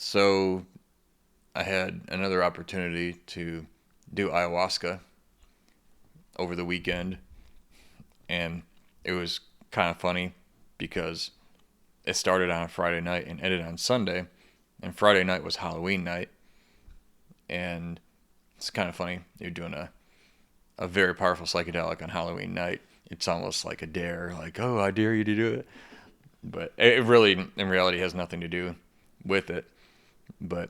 So I had another opportunity to do ayahuasca over the weekend, and it was kind of funny because it started on a Friday night and ended on Sunday, and Friday night was Halloween night, and it's kind of funny. You're doing a very powerful psychedelic on Halloween night. It's almost like a dare, like, oh, I dare you to do it. But it really, in reality, has nothing to do with it. But,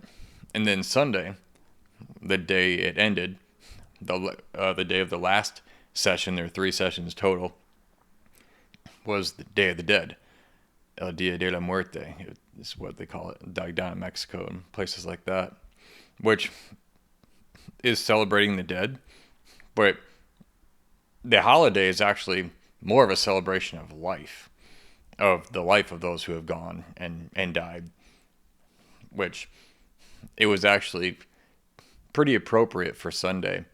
and then Sunday, the day it ended, the day of the last session, there were 3 sessions total, was the Day of the Dead. El Dia de la Muerte is what they call it, down in Mexico and places like that, which is celebrating the dead. But the holiday is actually more of a celebration of life, of the life of those who have gone and died, which it was actually pretty appropriate for Sunday,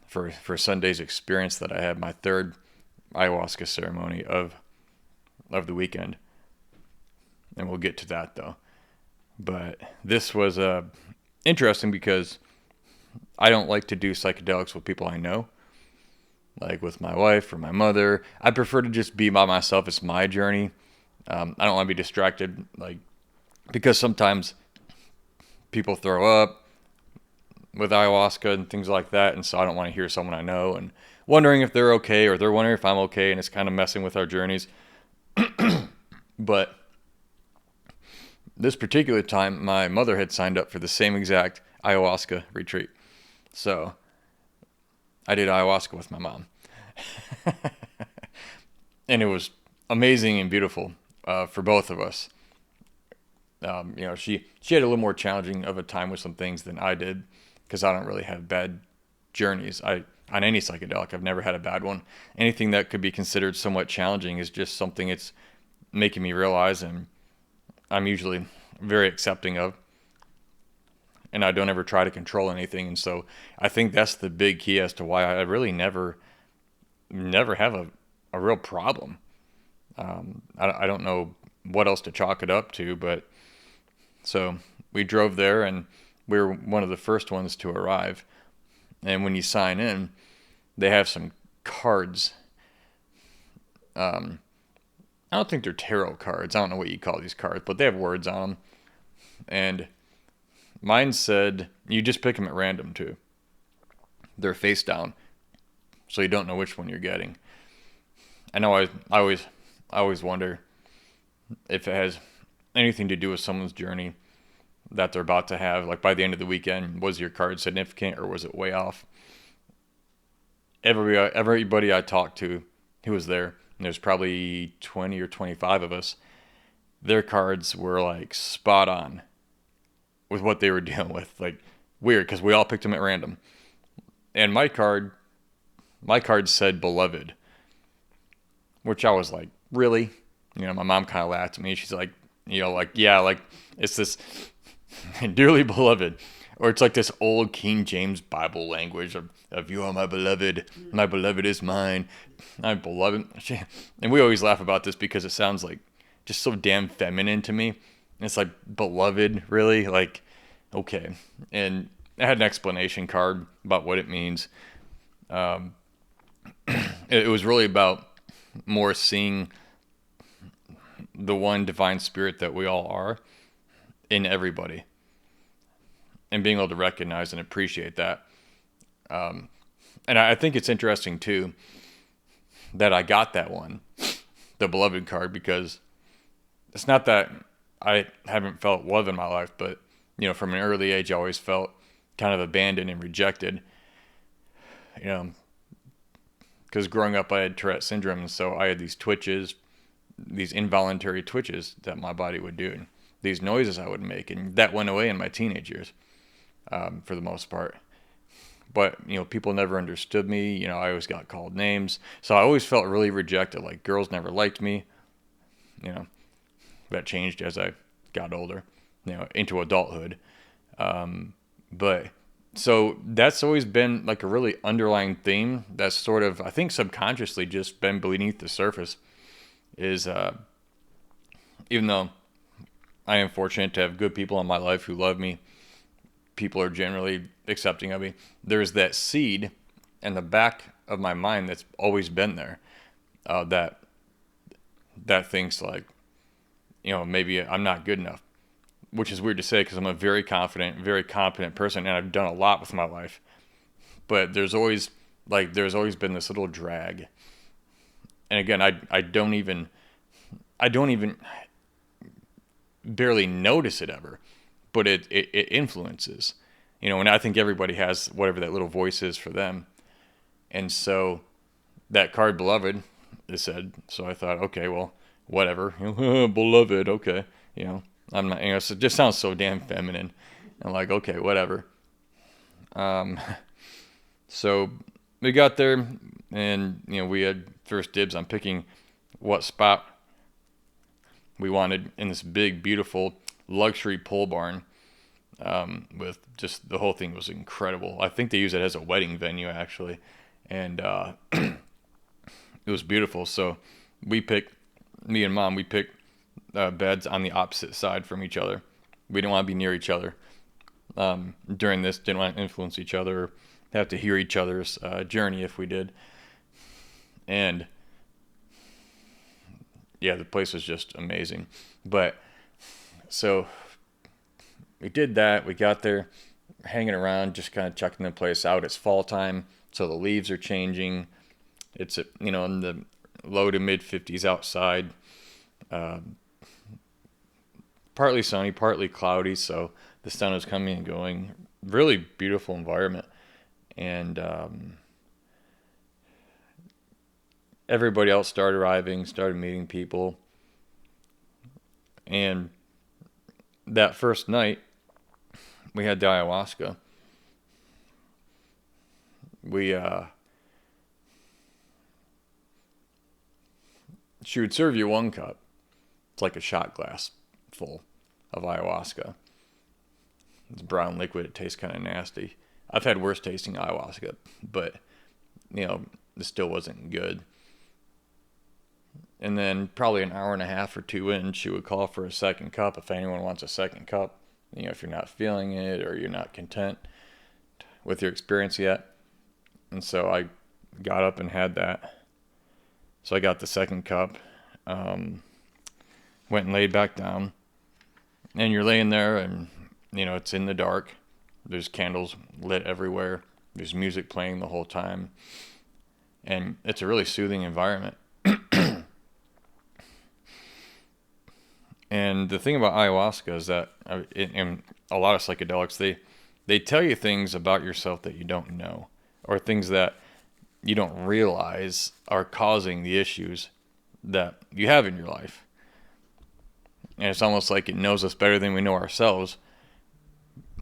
for Sunday's experience that I had, my third ayahuasca ceremony of the weekend. And we'll get to that though. But this was interesting because I don't like to do psychedelics with people I know, like with my wife or my mother. I prefer to just be by myself. It's my journey. I don't want to be distracted, like, because sometimes people throw up with ayahuasca and things like that, and so I don't want to hear someone I know and wondering if they're okay, or they're wondering if I'm okay, and it's kind of messing with our journeys. But this particular time, my mother had signed up for the same exact ayahuasca retreat. So I did ayahuasca with my mom. And it was amazing and beautiful for both of us. She had a little more challenging of a time with some things than I did, because I don't really have bad journeys. On any psychedelic, I've never had a bad one. Anything that could be considered somewhat challenging is just something it's making me realize, and I'm usually very accepting of. And I don't ever try to control anything. And so I think that's the big key as to why I really never have a real problem. I don't know what else to chalk it up to, but so we drove there, and we were one of the first ones to arrive. And when you sign in, they have some cards. I don't think they're tarot cards. I don't know what you call these cards, but they have words on them. And mine said, you just pick them at random too. They're face down, so you don't know which one you're getting. I know I always wonder if it has anything to do with someone's journey that they're about to have. Like, by the end of the weekend, was your card significant or was it way off? Everybody I talked to who was there, and there's probably 20 or 25 of us, their cards were like spot on with what they were dealing with. Like, weird, because we all picked them at random. And my card said beloved, which I was like, really? My mom kind of laughed at me. She's like, yeah, like, it's this dearly beloved. Or it's like this old King James Bible language of you are my beloved is mine, I'm beloved. And we always laugh about this because it sounds like just so damn feminine to me. It's like, beloved, really? Like, okay. And I had an explanation card about what it means. It was really about more seeing the one divine spirit that we all are in everybody, and being able to recognize and appreciate that. And I think it's interesting too that I got that one, the beloved card, because it's not that I haven't felt love in my life, but from an early age, I always felt kind of abandoned and rejected. Because growing up, I had Tourette syndrome, and so I had these twitches, these involuntary twitches that my body would do, these noises I would make, and that went away in my teenage years, for the most part. But people never understood me. I always got called names, so I always felt really rejected. Like, girls never liked me. That changed as I got older, into adulthood. But so that's always been like a really underlying theme that's sort of, I think, subconsciously just been beneath the surface. Is even though I am fortunate to have good people in my life who love me. People are generally accepting of me. There's that seed in the back of my mind that's always been there. That thinks like, maybe I'm not good enough, which is weird to say because I'm a very confident, very competent person, and I've done a lot with my life. But there's always been this little drag. And again, I don't even barely notice it ever, but it influences, and I think everybody has whatever that little voice is for them. And so that card, beloved, is said. So I thought, okay, well, whatever, beloved, okay, I'm not, so it just sounds so damn feminine. And like, okay, whatever. So we got there, and we had first dibs on picking what spot we wanted in this big, beautiful luxury pole barn. With just the whole thing was incredible. I think they use it as a wedding venue actually, and it was beautiful. So me and Mom, we picked beds on the opposite side from each other. We didn't want to be near each other during this. Didn't want to influence each other, or have to hear each other's journey if we did. And yeah, the place was just amazing. But so we did that. We got there, hanging around, just kind of checking the place out. It's fall time, so the leaves are changing. It's in the low to mid 50s outside. Partly sunny, partly cloudy, so the sun is coming and going. Really beautiful environment. And everybody else started arriving, started meeting people. And that first night, we had the ayahuasca. She would serve you one cup. It's like a shot glass full of ayahuasca. It's brown liquid. It tastes kind of nasty. I've had worse tasting ayahuasca, but it still wasn't good. And then probably an hour and a half or two in, she would call for a second cup if anyone wants a second cup. If you're not feeling it or you're not content with your experience yet. And so I got up and had that. So I got the second cup, went and laid back down. And you're laying there and, it's in the dark. There's candles lit everywhere. There's music playing the whole time. And it's a really soothing environment. And the thing about ayahuasca is that in a lot of psychedelics, they tell you things about yourself that you don't know, or things that you don't realize are causing the issues that you have in your life. And it's almost like it knows us better than we know ourselves.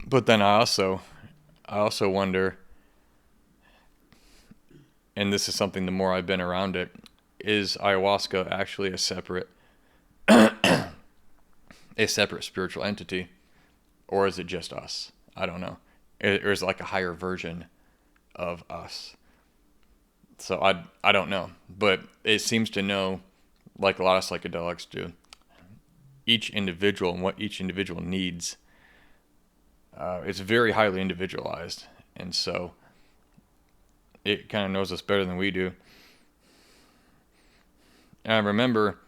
But then I also wonder, and this is something the more I've been around it, is ayahuasca actually a separate spiritual entity, or is it just us? I don't know. Or is it like a higher version of us? So I don't know, but it seems to know, like a lot of psychedelics do, each individual and what each individual needs. It's very highly individualized, and so it kind of knows us better than we do. And I remember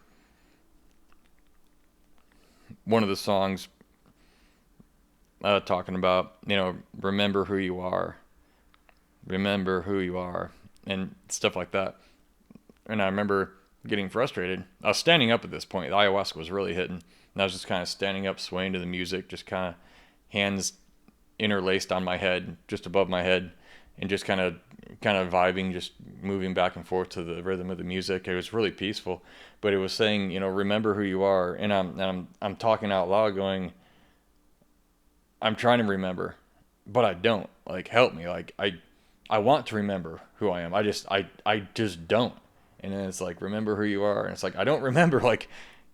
one of the songs talking about, remember who you are, and stuff like that. And I remember getting frustrated. I was standing up at this point. The ayahuasca was really hitting, and I was just kind of standing up, swaying to the music, just kind of hands interlaced on my head, just above my head, and just kind of vibing, just moving back and forth to the rhythm of the music. It was really peaceful, but it was saying, remember who you are. And I'm talking out loud, going, I'm trying to remember, but I don't. Like, help me. Like, I want to remember who I am. I just don't. And then it's like, remember who you are. And it's like, I don't remember. Like,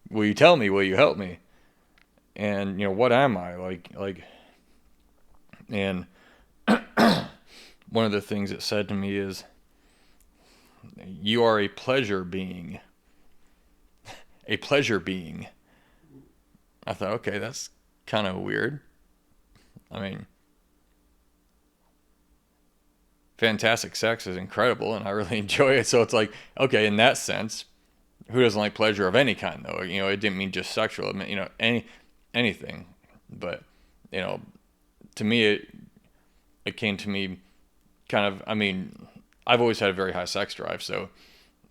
will you tell me? Will you help me? And what am I? Like, and one of the things it said to me is, you are a pleasure being. A pleasure being. I thought, okay, that's kind of weird. I mean, fantastic sex is incredible and I really enjoy it. So it's like, okay, in that sense, who doesn't like pleasure of any kind though? It didn't mean just sexual. It meant, anything. But, you know, to me, it came to me kind of, I mean, I've always had a very high sex drive. So,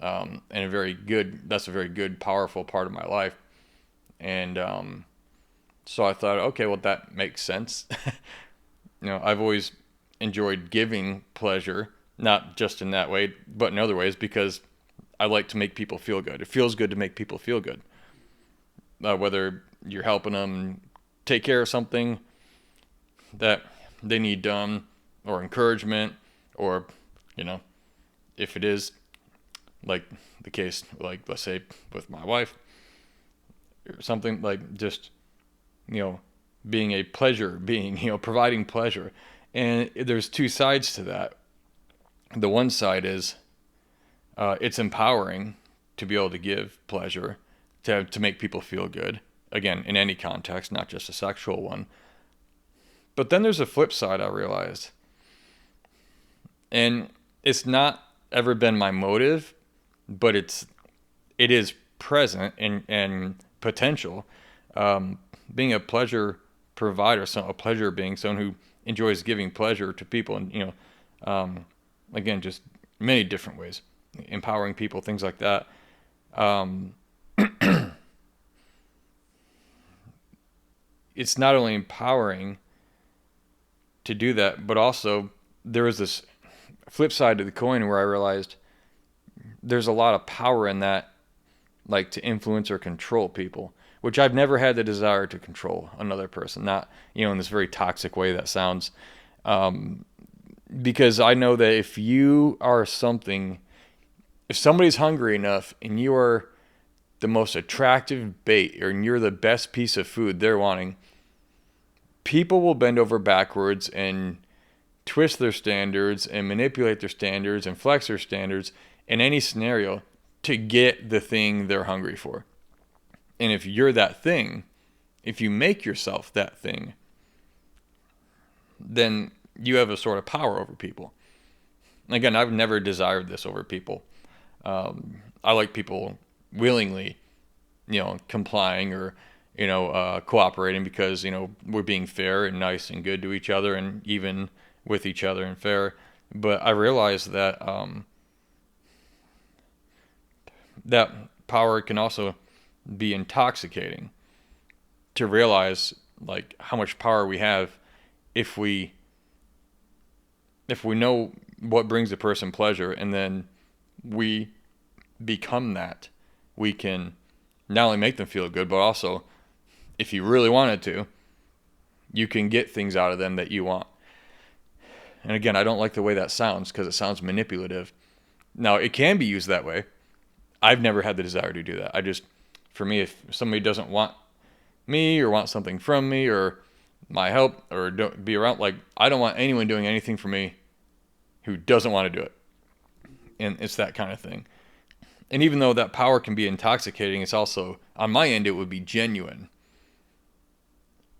and that's a very good, powerful part of my life. And, so I thought, okay, well, that makes sense. I've always enjoyed giving pleasure, not just in that way, but in other ways, because I like to make people feel good. It feels good to make people feel good. Whether you're helping them take care of something that they need done, or encouragement, or, if it is like the case, like let's say with my wife, or something like just, being a pleasure being, providing pleasure. And there's two sides to that. The one side is it's empowering to be able to give pleasure, to make people feel good. Again, in any context, not just a sexual one. But then there's a flip side, I realized. And it's not ever been my motive, but it is present and potential. Being a pleasure provider, a pleasure being someone who enjoys giving pleasure to people, and again, just many different ways, empowering people, things like that. It's not only empowering to do that, but also there was this flip side to the coin where I realized there's a lot of power in that, like to influence or control people, which I've never had the desire to control another person, not, in this very toxic way that sounds, because I know that if somebody's hungry enough and you are the most attractive bait, or you're the best piece of food they're wanting, people will bend over backwards and twist their standards and manipulate their standards and flex their standards in any scenario to get the thing they're hungry for. And if you're that thing, if you make yourself that thing, then you have a sort of power over people. Again, I've never desired this over people. I like people willingly, complying or, cooperating because, we're being fair and nice and good to each other and even with each other and fair. But I realized that that power can also be intoxicating, to realize like how much power we have if we know what brings a person pleasure, and then we become that. We can not only make them feel good, but also, if you really wanted to, you can get things out of them that you want. And again, I don't like the way that sounds because it sounds manipulative. Now, it can be used that way. I've never had the desire to do that. For me, if somebody doesn't want me or want something from me or my help or don't be around, like, I don't want anyone doing anything for me who doesn't want to do it. And it's that kind of thing. And even though that power can be intoxicating, it's also, on my end, it would be genuine.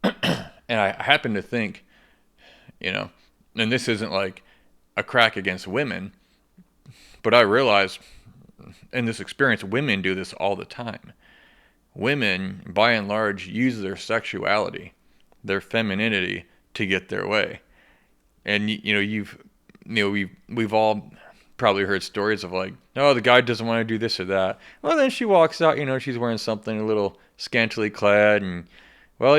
And I happen to think, and this isn't like a crack against women, but I realize in this experience, women do this all the time. Women, by and large, use their sexuality, their femininity, to get their way. And we've all probably heard stories of like, oh, the guy doesn't want to do this or that. Well, then she walks out, she's wearing something a little scantily clad, and well,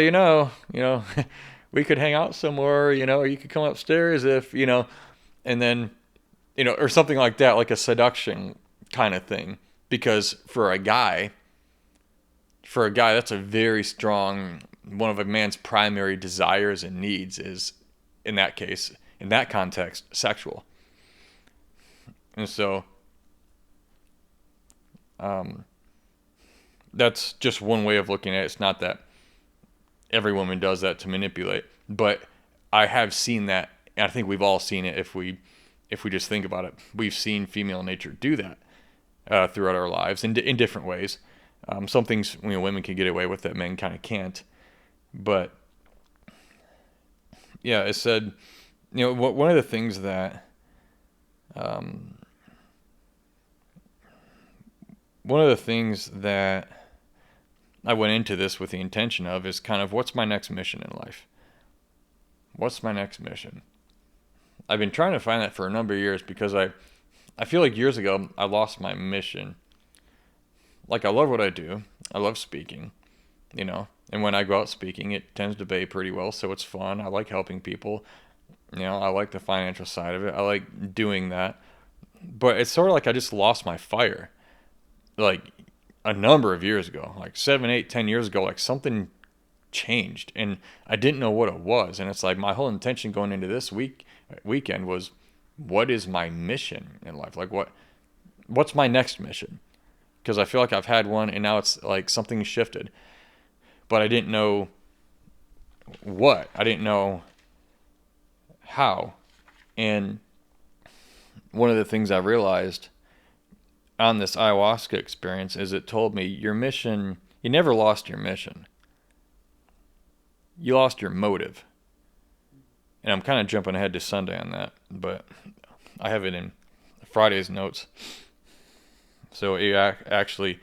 we could hang out somewhere, or you could come upstairs if, and then, or something like that, like a seduction kind of thing. Because for a guy, that's a very strong, one of a man's primary desires and needs is, in that case, in that context, sexual. And so, that's just one way of looking at it. It's not that every woman does that to manipulate, but I have seen that, and I think we've all seen it if we just think about it. We've seen female nature do that throughout our lives in different ways. Some things, women can get away with that men kind of can't. But yeah, it said, one of the things that, um, one of the things that I went into this with the intention of is kind of, what's my next mission in life? What's my next mission? I've been trying to find that for a number of years because I feel like years ago I lost my mission. Like, I love what I do. I love speaking, and when I go out speaking, it tends to pay pretty well, so it's fun. I like helping people. I like the financial side of it. I like doing that. But it's sort of like I just lost my fire. Like, a number of years ago, like 7, 8, 10 years ago, like something changed and I didn't know what it was. And it's like my whole intention going into this weekend was, what is my mission in life? Like, what's my next mission? Because I feel like I've had one and now it's like something shifted. But I didn't know what. I didn't know how. And one of the things I realized on this ayahuasca experience is it told me your mission, you never lost your mission. You lost your motive. And I'm kind of jumping ahead to Sunday on that, but I have it in Friday's notes. So it actually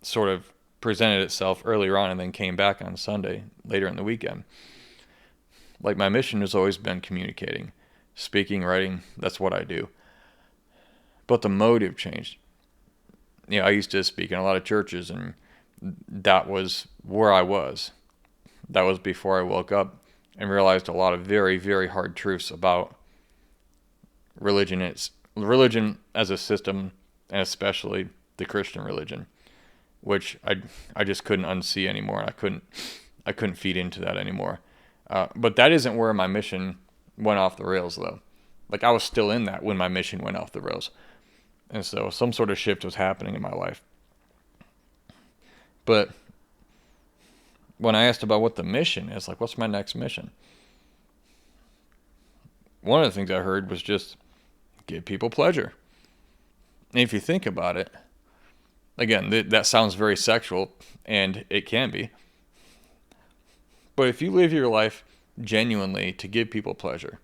sort of presented itself earlier on and then came back on Sunday, later in the weekend. Like, my mission has always been communicating, speaking, writing, that's what I do. But the motive changed. I used to speak in a lot of churches, and that was where I was. That was before I woke up and realized a lot of very, very hard truths about religion. It's religion as a system, and especially the Christian religion, which I just couldn't unsee anymore. And I couldn't feed into that anymore. But that isn't where my mission went off the rails, though. Like, I was still in that when my mission went off the rails. And so some sort of shift was happening in my life. But when I asked about what the mission is, like, what's my next mission? One of the things I heard was just give people pleasure. And if you think about it, again, that sounds very sexual, and it can be. But if you live your life genuinely to give people pleasure,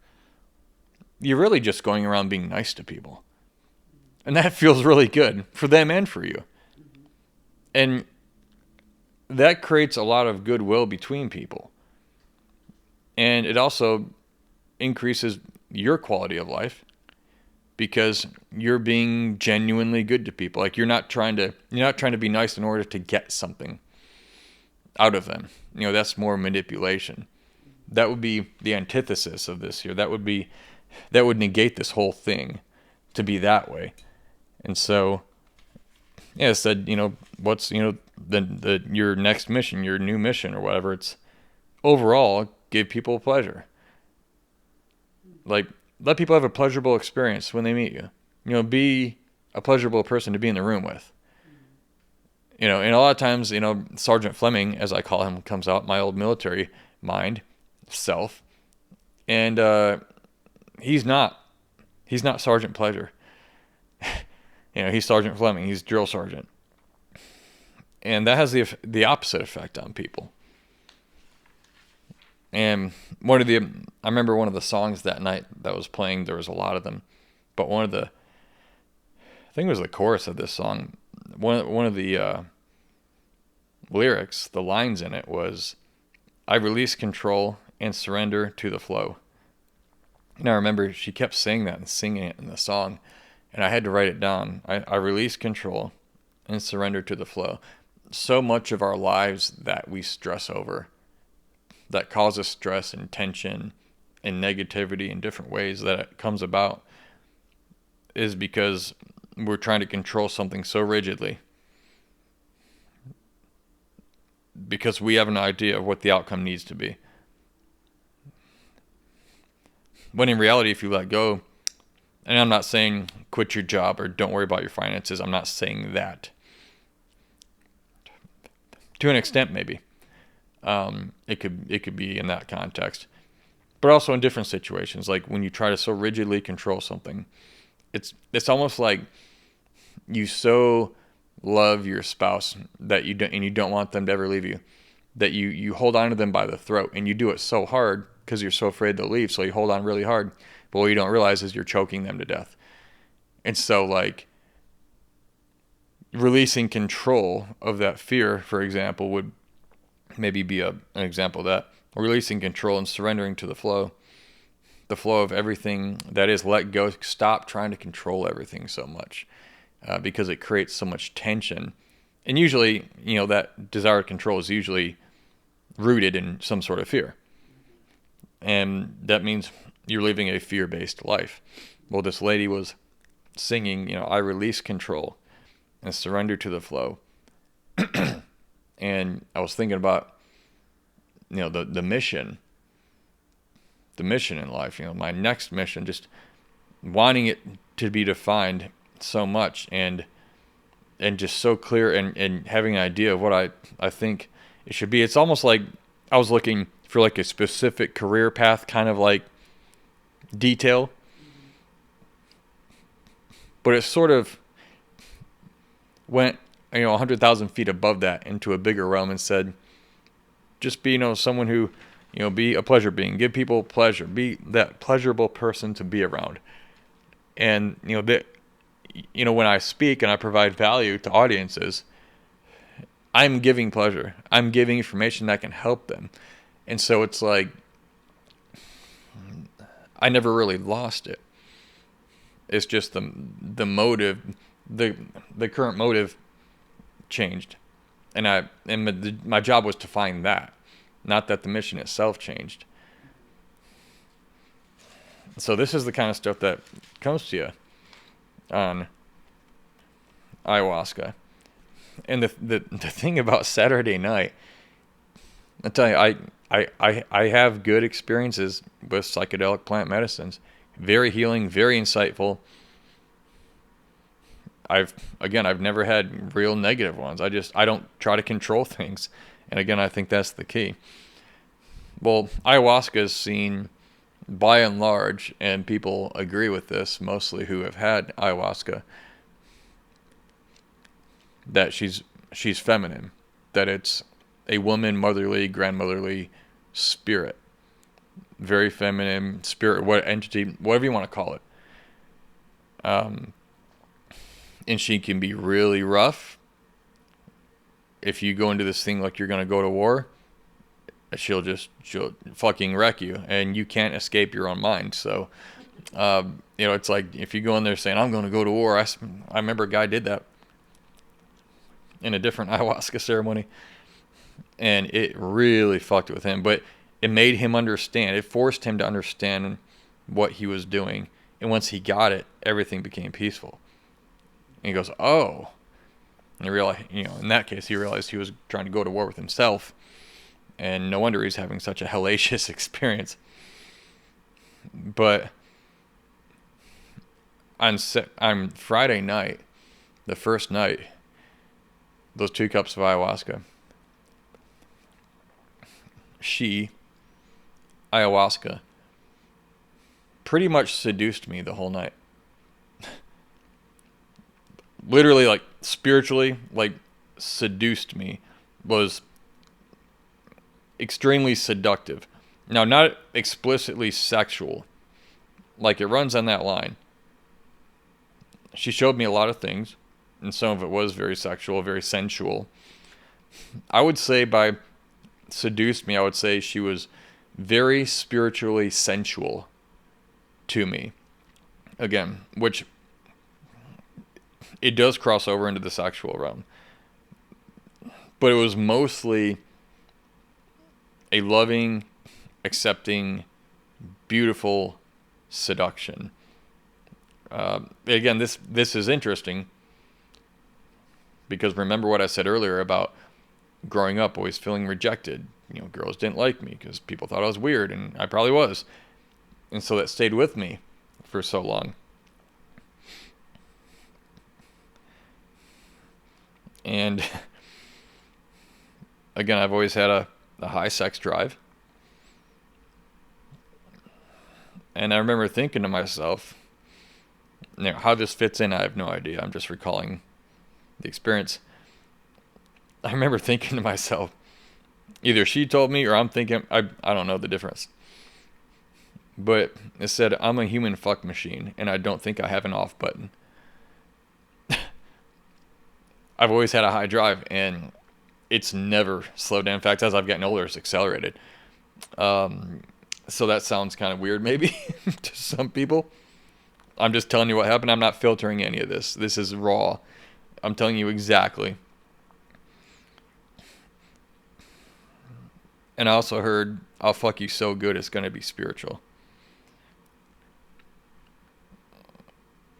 you're really just going around being nice to people. And that feels really good for them and for you. And that creates a lot of goodwill between people. And it also increases your quality of life because you're being genuinely good to people. Like, you're not trying to be nice in order to get something out of them. That's more manipulation. That would be the antithesis of this here. That would negate this whole thing to be that way. And so, it said, what's, your next mission, your new mission or whatever. It's overall give people pleasure. Like, let people have a pleasurable experience when they meet you. Be a pleasurable person to be in the room with. And a lot of times, Sergeant Fleming, as I call him, comes out, my old military mind, self. And he's not Sergeant Pleasure. He's Sergeant Fleming. He's drill sergeant. And that has the opposite effect on people. And I remember one of the songs that night that was playing, there was a lot of them, but I think it was the chorus of this song, one of the lyrics, the lines in it was, I release control and surrender to the flow. And I remember she kept saying that and singing it in the song, and I had to write it down. I release control and surrender to the flow. So much of our lives that we stress over, that causes stress and tension and negativity in different ways that it comes about, is because we're trying to control something so rigidly. Because we have an idea of what the outcome needs to be. When in reality, if you let go, and I'm not saying quit your job or don't worry about your finances, I'm not saying that. To an extent, maybe. It could be in that context. But also in different situations, like when you try to so rigidly control something, it's almost like you so love your spouse, that you don't, and you don't want them to ever leave you, that you hold on to them by the throat, and you do it so hard because you're so afraid they'll leave, so you hold on really hard. But what you don't realize is you're choking them to death. And so, like, releasing control of that fear, for example, would maybe be an example of that. Releasing control and surrendering to the flow of everything that is. Let go. Stop trying to control everything so much, because it creates so much tension. And usually, that desire to control is usually rooted in some sort of fear. And that means you're living a fear-based life. Well, this lady was singing, I release control and surrender to the flow. And I was thinking about, the mission in life, my next mission, just wanting it to be defined so much and just so clear, and having an idea of what I think it should be. It's almost like I was looking for like a specific career path kind of like detail, but it sort of went 100,000 feet above that into a bigger realm and said, just be someone who be a pleasure being, give people pleasure, be that pleasurable person to be around. And that when I speak and I provide value to audiences, I'm giving pleasure, I'm giving information that can help them. And so it's like I never really lost it. It's just the motive, the current motive changed, and my job was to find that, not that the mission itself changed. So this is the kind of stuff that comes to you on ayahuasca. And the thing about Saturday night, I tell you, I have good experiences with psychedelic plant medicines. Very healing, very insightful. I've never had real negative ones. I don't try to control things. And again, I think that's the key. Well, ayahuasca is seen by and large, and people agree with this, mostly who have had ayahuasca, that she's feminine, that it's a woman, motherly, grandmotherly spirit, very feminine spirit, what entity, whatever you want to call it. And she can be really rough. If you go into this thing like you're going to go to war, she'll fucking wreck you, and you can't escape your own mind. So, it's like if you go in there saying, I'm going to go to war. I remember a guy did that in a different ayahuasca ceremony, and it really fucked with him, but it made him understand. It forced him to understand what he was doing. And once he got it, everything became peaceful. And he goes, oh. And he realized, in that case, he realized he was trying to go to war with himself. And no wonder he's having such a hellacious experience. But on Friday night, the first night, those 2 cups of ayahuasca, ayahuasca, pretty much seduced me the whole night. Literally, like, spiritually, like, seduced me. Was extremely seductive. Now, not explicitly sexual. Like, it runs on that line. She showed me a lot of things, and some of it was very sexual, very sensual. I would say by seduced me, I would say she was very spiritually sensual to me. Again, which it does cross over into the sexual realm. But it was mostly a loving, accepting, beautiful seduction. Again, this is interesting because remember what I said earlier about growing up always feeling rejected. Girls didn't like me because people thought I was weird, and I probably was. And so that stayed with me for so long. And again, I've always had a high sex drive. And I remember thinking to myself, how this fits in, I have no idea. I'm just recalling the experience, I remember thinking to myself, either she told me or I'm thinking, I don't know the difference. But it said, I'm a human fuck machine, and I don't think I have an off button. I've always had a high drive, and it's never slowed down. In fact, as I've gotten older, it's accelerated. So that sounds kind of weird, maybe, to some people. I'm just telling you what happened. I'm not filtering any of this. This is raw. I'm telling you exactly. And I also heard, I'll fuck you so good it's going to be spiritual.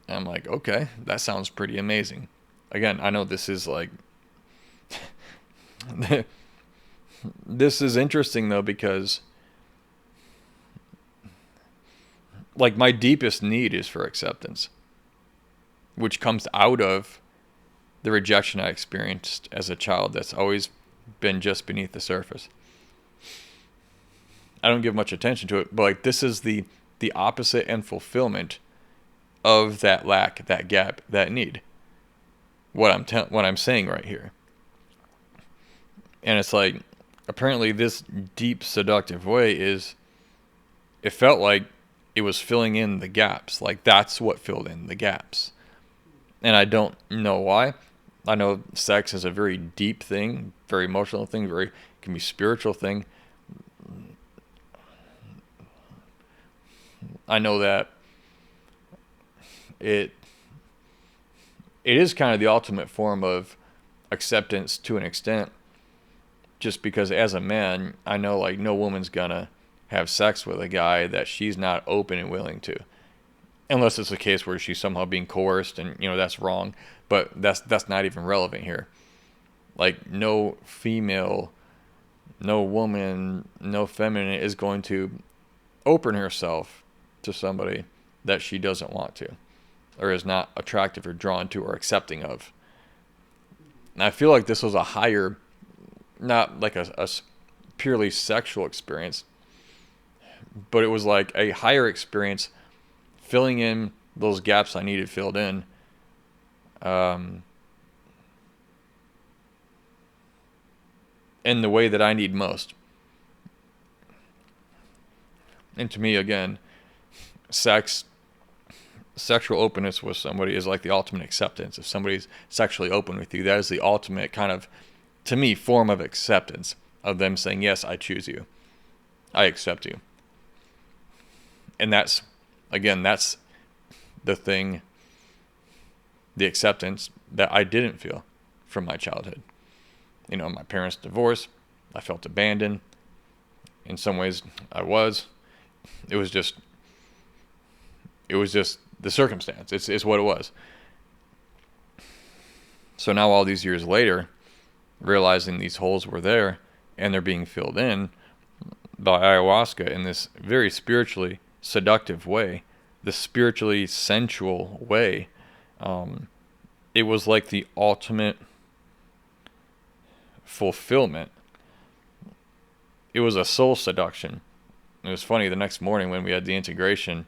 And I'm like, okay, that sounds pretty amazing. Again, I know this is like... This is interesting, though, because... like, my deepest need is for acceptance, which comes out of the rejection I experienced as a child that's always been just beneath the surface. I don't give much attention to it, but like, this is the opposite and fulfillment of that lack, that gap, that need. What I'm saying right here. And it's like, apparently this deep seductive way is, it felt like it was filling in the gaps. Like, that's what filled in the gaps. And I don't know why. I know sex is a very deep thing, very emotional thing, can be spiritual thing. I know that it is kind of the ultimate form of acceptance to an extent, just because as a man, I know like no woman's gonna have sex with a guy that she's not open and willing to, unless it's a case where she's somehow being coerced, and that's wrong. But that's not even relevant here. Like, no female, no woman, no feminine is going to open herself to somebody that she doesn't want to, or is not attractive or drawn to or accepting of. And I feel like this was a higher, not like a purely sexual experience, but it was like a higher experience filling in those gaps I needed filled in. In the way that I need most. And to me, again, sexual openness with somebody is like the ultimate acceptance. If somebody's sexually open with you, that is the ultimate kind of, to me, form of acceptance, of them saying, yes, I choose you. I accept you. And that's the thing, the acceptance that I didn't feel from my childhood. My parents divorced. I felt abandoned. In some ways, I was. It was just the circumstance. It's what it was. So now, all these years later, realizing these holes were there and they're being filled in by ayahuasca in this very spiritually seductive way, the spiritually sensual way, it was like the ultimate fulfillment. It was a soul seduction. It was funny, the next morning when we had the integration,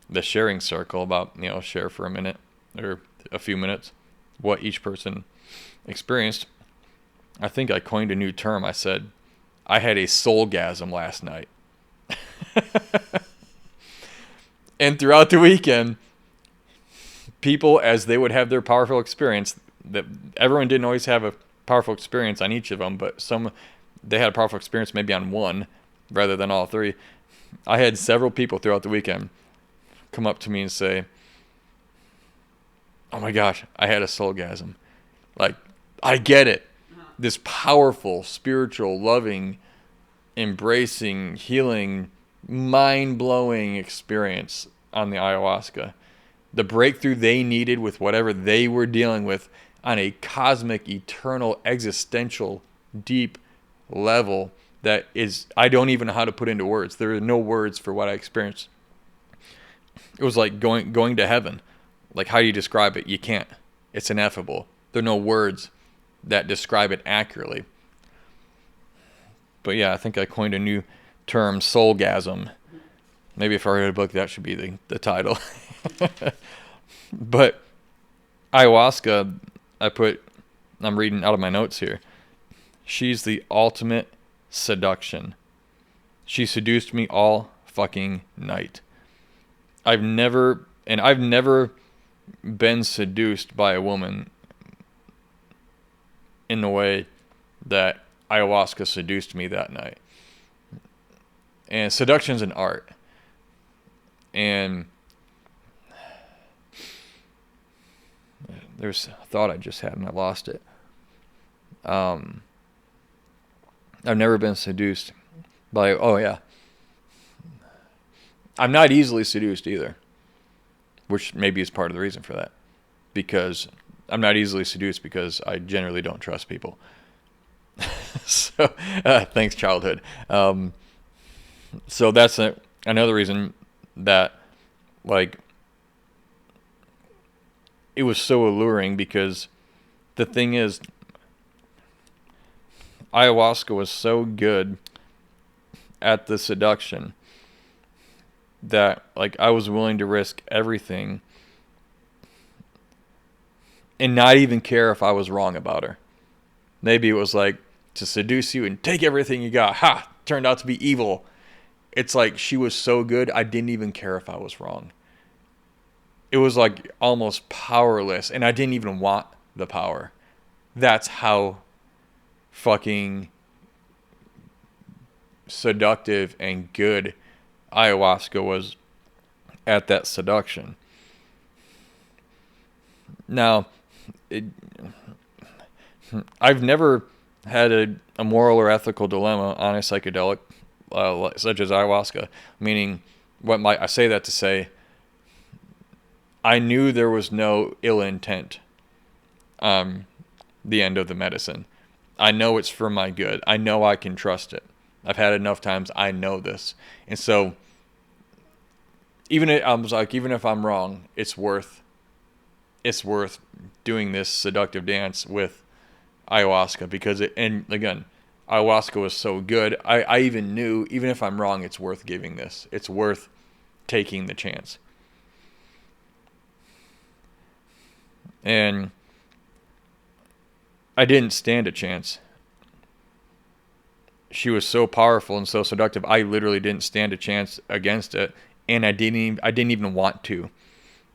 the sharing circle about, share for a minute or a few minutes what each person experienced. I think I coined a new term. I said, I had a soulgasm last night. And throughout the weekend, people, as they would have their powerful experience, that everyone didn't always have a powerful experience on each of them, but they had a powerful experience maybe on one rather than all three. I had several people throughout the weekend come up to me and say, oh my gosh, I had a soulgasm. Like, I get it. This powerful, spiritual, loving, embracing, healing, mind-blowing experience on the ayahuasca. The breakthrough they needed with whatever they were dealing with on a cosmic, eternal, existential, deep level that is, I don't even know how to put into words. There are no words for what I experienced. It was like going to heaven. Like, how do you describe it? You can't. It's ineffable. There are no words that describe it accurately. But yeah, I think I coined a new term, soulgasm. Maybe if I write a book, that should be the title. But ayahuasca, I put I'm reading out of my notes here. She's the ultimate seduction. She seduced me all fucking night. I've never been seduced by a woman in the way that ayahuasca seduced me that night. And seduction's an art. And there's a thought I just had and I lost it. I've never been seduced by, I'm not easily seduced either, which maybe is part of the reason for that. Because I'm not easily seduced because I generally don't trust people. So, thanks, childhood. So that's another reason that, like, it was so alluring, because the thing is, ayahuasca was so good at the seduction that, like, I was willing to risk everything and not even care if I was wrong about her. Maybe it was like, to seduce you and take everything you got. Ha! Turned out to be evil. It's like, she was so good, I didn't even care if I was wrong. It was like almost powerless, and I didn't even want the power. That's how fucking seductive and good ayahuasca was at that seduction. Now, I've never had a moral or ethical dilemma on a psychedelic such as ayahuasca. Meaning, I say that to say, I knew there was no ill intent on the end of the medicine. I know it's for my good. I know I can trust it. I've had enough times. I know this. And so, I was like, even if I'm wrong, it's worth doing this seductive dance with ayahuasca, because and again, ayahuasca was so good. I even knew, even if I'm wrong, it's worth giving this. It's worth taking the chance. And I didn't stand a chance. She was so powerful and so seductive. I literally didn't stand a chance against it, and I didn't even want to.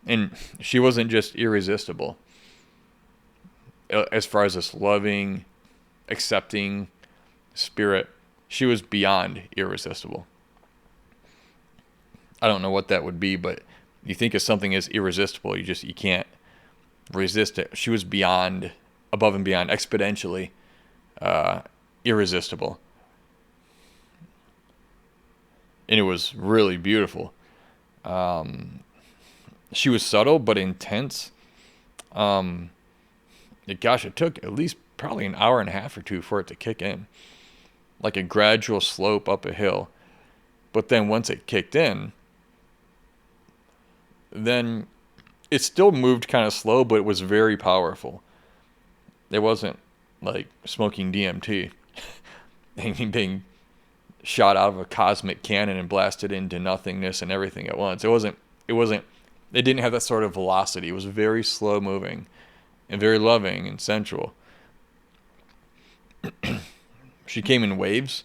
And she wasn't just irresistible. As far as this loving, accepting spirit, she was beyond irresistible. I don't know what that would be, but you think if something is irresistible, you can't resist it. She was above and beyond, exponentially irresistible. And it was really beautiful. She was subtle but intense. It took at least probably an hour and a half or two for it to kick in. Like a gradual slope up a hill. But then once it kicked in, then it still moved kind of slow, but it was very powerful. It wasn't like smoking DMT being shot out of a cosmic cannon and blasted into nothingness and everything at once. It didn't have that sort of velocity. It was very slow moving and very loving and sensual. She came in waves.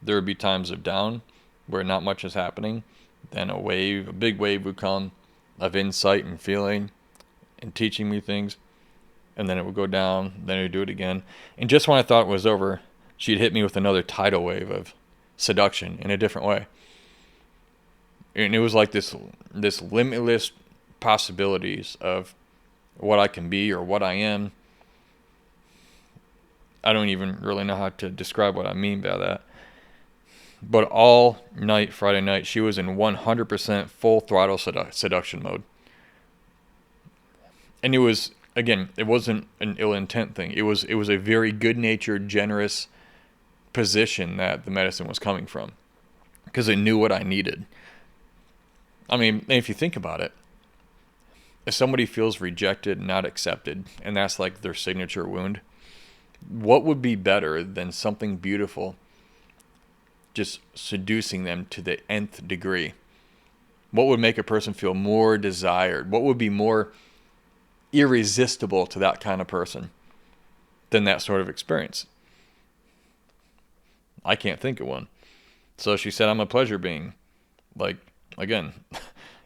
There would be times of down where not much is happening. Then a big wave would come of insight and feeling and teaching me things. And then it would go down, then it would do it again. And just when I thought it was over, she'd hit me with another tidal wave of seduction in a different way. And it was like this limitless possibilities of what I can be or what I am. I don't even really know how to describe what I mean by that. But all night, Friday night, she was in 100% full throttle seduction mode. And it was, again, it wasn't an ill intent thing. It was a very good-natured, generous position that the medicine was coming from, because it knew what I needed. I mean, if you think about it, if somebody feels rejected, not accepted, and that's like their signature wound, what would be better than something beautiful just seducing them to the nth degree? What would make a person feel more desired? What would be more irresistible to that kind of person than that sort of experience? I can't think of one. So she said, I'm a pleasure being. Like, again,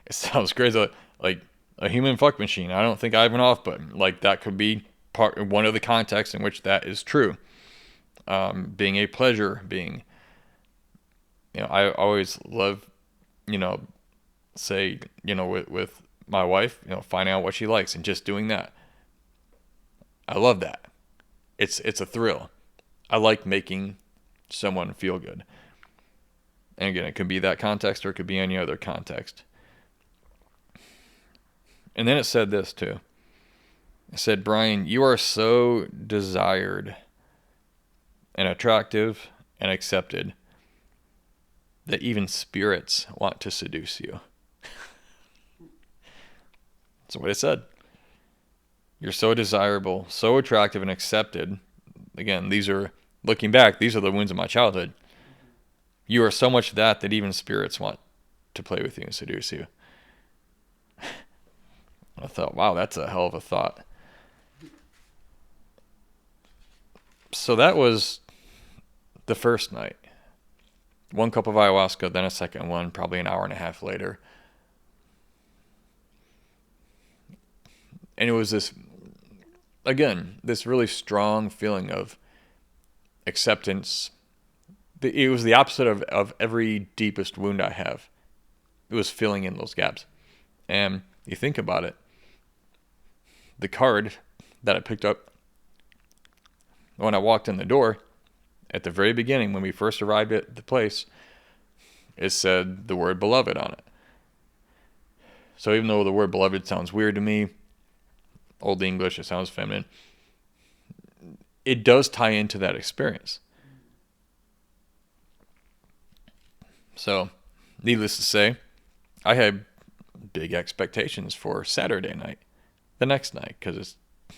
it sounds crazy. Like a human fuck machine. I don't think I have an off button. Like, that could be one of the contexts in which that is true. Being a pleasure being. I always love, say, with my wife, finding out what she likes and just doing that. I love that. It's a thrill. I like making someone feel good. And again, it could be that context or it could be any other context. And then it said this too. It said, Brian, you are so desired and attractive and accepted that even spirits want to seduce you. That's what it said. You're so desirable, so attractive and accepted. Again, looking back, these are the wounds of my childhood. You are so much that even spirits want to play with you and seduce you. I thought, wow, that's a hell of a thought. So that was the first night. 1 cup of ayahuasca, then a second one, probably an hour and a half later. And it was this really strong feeling of acceptance. It was the opposite of every deepest wound I have. It was filling in those gaps. And you think about it, the card that I picked up when I walked in the door, at the very beginning, when we first arrived at the place, it said the word beloved on it. So even though the word beloved sounds weird to me, Old English, it sounds feminine, it does tie into that experience. So, needless to say, I had big expectations for Saturday night, the next night, because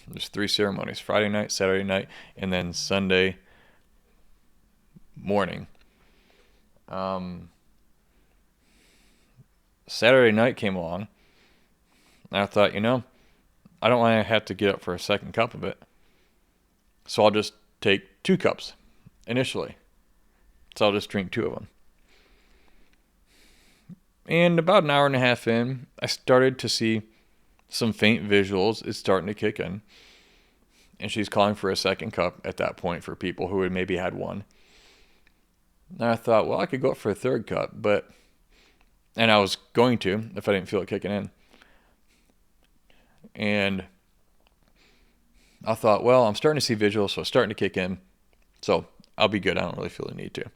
there's 3 ceremonies, Friday night, Saturday night, and then Sunday morning. Saturday night came along, and I thought, I don't want to have to get up for a second cup of it, so I'll just take 2 cups initially. So I'll just drink 2 of them. And about an hour and a half in, I started to see some faint visuals. It's starting to kick in. And she's calling for a second cup at that point for people who had maybe had 1. And I thought, well, I could go up for a 3rd cup, and I was going to if I didn't feel it kicking in. And I thought, well, I'm starting to see visuals, so it's starting to kick in. So I'll be good. I don't really feel the need to.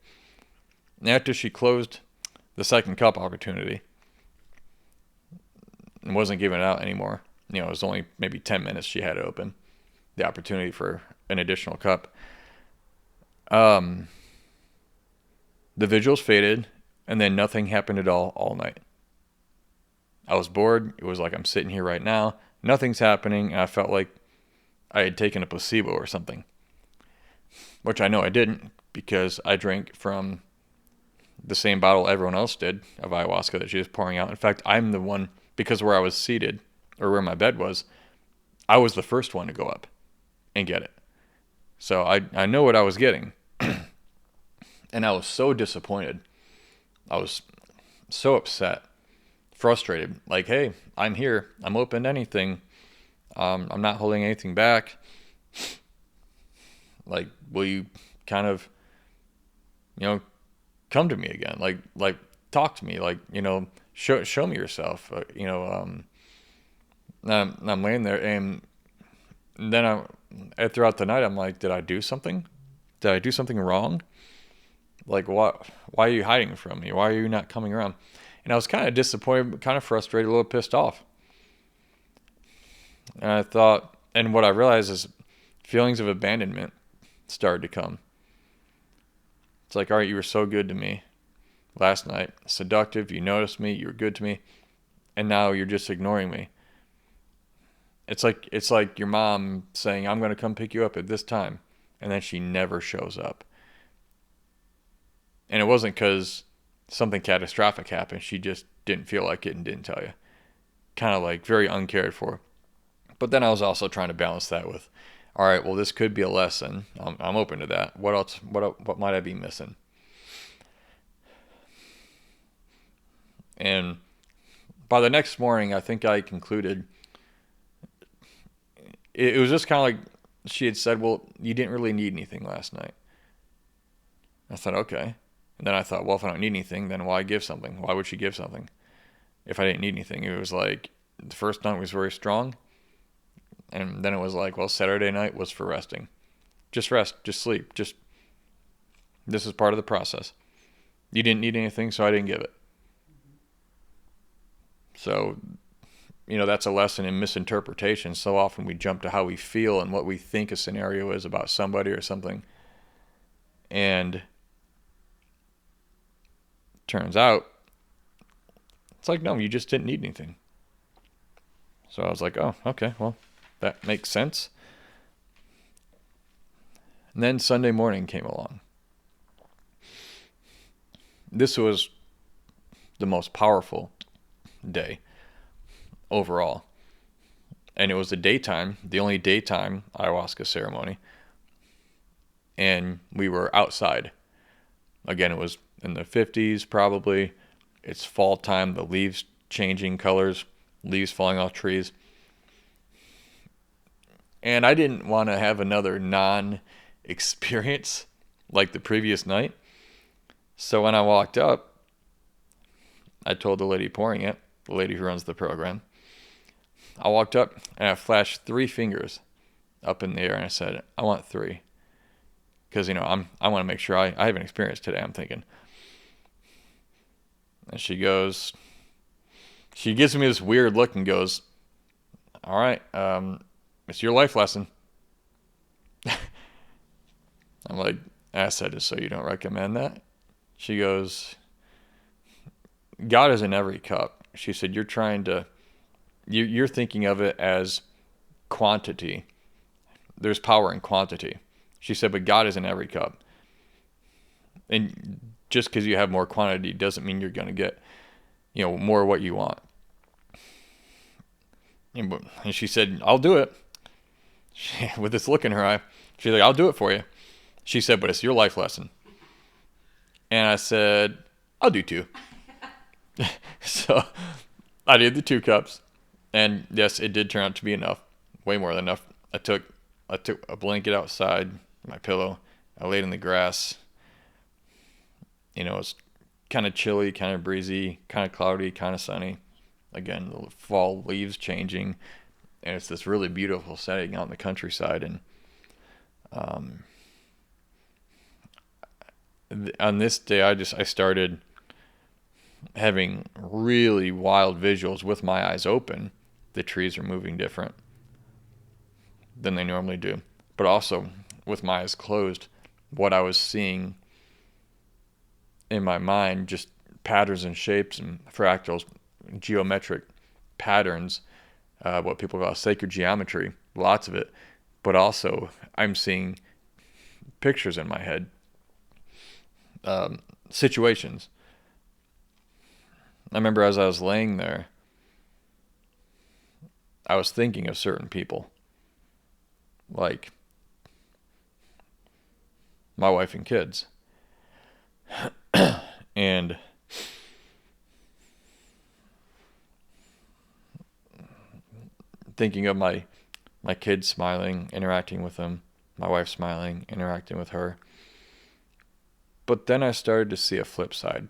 And after she closed the second cup opportunity and wasn't giving it out anymore, it was only maybe 10 minutes she had it open, the opportunity for an additional cup. The visuals faded, and then nothing happened at all night. I was bored. It was like I'm sitting here right now. Nothing's happening, and I felt like I had taken a placebo or something. Which I know I didn't, because I drank from the same bottle everyone else did of ayahuasca that she was pouring out. In fact, I'm the one, because where I was seated, or where my bed was, I was the first one to go up and get it. So I know what I was getting. And I was so disappointed. I was so upset, frustrated. Like, hey, I'm here. I'm open to anything. I'm not holding anything back. Like, will you kind of, come to me again? Like talk to me. Like, show me yourself. I'm laying there, and then throughout the night, I'm like, did I do something? Did I do something wrong? Like, what? Why are you hiding from me? Why are you not coming around? And I was kind of disappointed, kind of frustrated, a little pissed off. And I thought, and what I realized is feelings of abandonment started to come. It's like, all right, you were so good to me last night, seductive, you noticed me, you were good to me, and now you're just ignoring me. It's like your mom saying, I'm going to come pick you up at this time, and then she never shows up. And it wasn't because something catastrophic happened. She just didn't feel like it and didn't tell you. Kind of like very uncared for. But then I was also trying to balance that with, all right, well, this could be a lesson. I'm open to that. What else? What might I be missing? And by the next morning, I think I concluded it was just kind of like she had said, well, you didn't really need anything last night. I thought, okay. And then I thought, well, if I don't need anything, then why give something? Why would she give something if I didn't need anything? It was like the first night was very strong. And then it was like, well, Saturday night was for resting. Just rest, just sleep. This is part of the process. You didn't need anything, so I didn't give it. So, that's a lesson in misinterpretation. So often we jump to how we feel and what we think a scenario is about somebody or something. And turns out, it's like, no, you just didn't need anything. So I was like, oh, okay, well, that makes sense. And then Sunday morning came along. This was the most powerful day overall. And it was the only daytime ayahuasca ceremony. And we were outside. Again, it was in the 50s probably. It's fall time, the leaves changing colors, leaves falling off trees. And I didn't want to have another non-experience like the previous night. So when I walked up, I told the lady pouring it, the lady who runs the program, I walked up and I flashed 3 fingers up in the air and I said, I want 3. Because, I want to make sure I have an experience today, I'm thinking. And she gives me this weird look and goes, all right, it's your life lesson. I'm like, I said, so you don't recommend that? She goes, God is in every cup. She said, you're thinking of it as quantity. There's power in quantity. She said, but God is in every cup. And just because you have more quantity doesn't mean you're going to get, more of what you want. And she said, I'll do it. With this look in her eye, she's like, I'll do it for you. She said, but it's your life lesson. And I said, I'll do 2. So I did the 2 cups. And yes, it did turn out to be enough. Way more than enough. I took a blanket outside, my pillow. I laid in the grass. It's kind of chilly, kind of breezy, kind of cloudy, kind of sunny. Again, the fall leaves changing. And it's this really beautiful setting out in the countryside. And on this day, I started having really wild visuals with my eyes open. The trees are moving different than they normally do. But also, with my eyes closed, what I was seeing in my mind, just patterns and shapes and fractals, geometric patterns, what people call sacred geometry, lots of it. But also, I'm seeing pictures in my head, situations. I remember as I was laying there, I was thinking of certain people, like my wife and kids. And thinking of my kids smiling, interacting with them, my wife smiling, interacting with her. But then I started to see a flip side.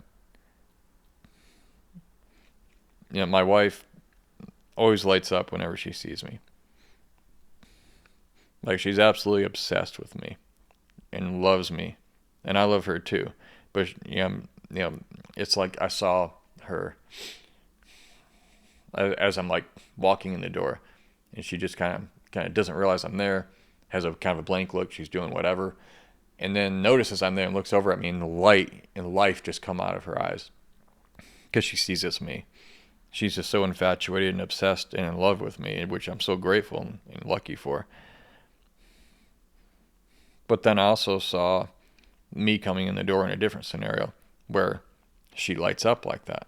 My wife always lights up whenever she sees me. Like, she's absolutely obsessed with me and loves me, and I love her too. But it's like I saw her as I'm like walking in the door, and she just kind of doesn't realize I'm there, has a kind of a blank look. She's doing whatever, and then notices I'm there and looks over at me, and the light and life just come out of her eyes because she sees it's me. She's just so infatuated and obsessed and in love with me, which I'm so grateful and lucky for. But then I also saw me coming in the door in a different scenario where she lights up like that.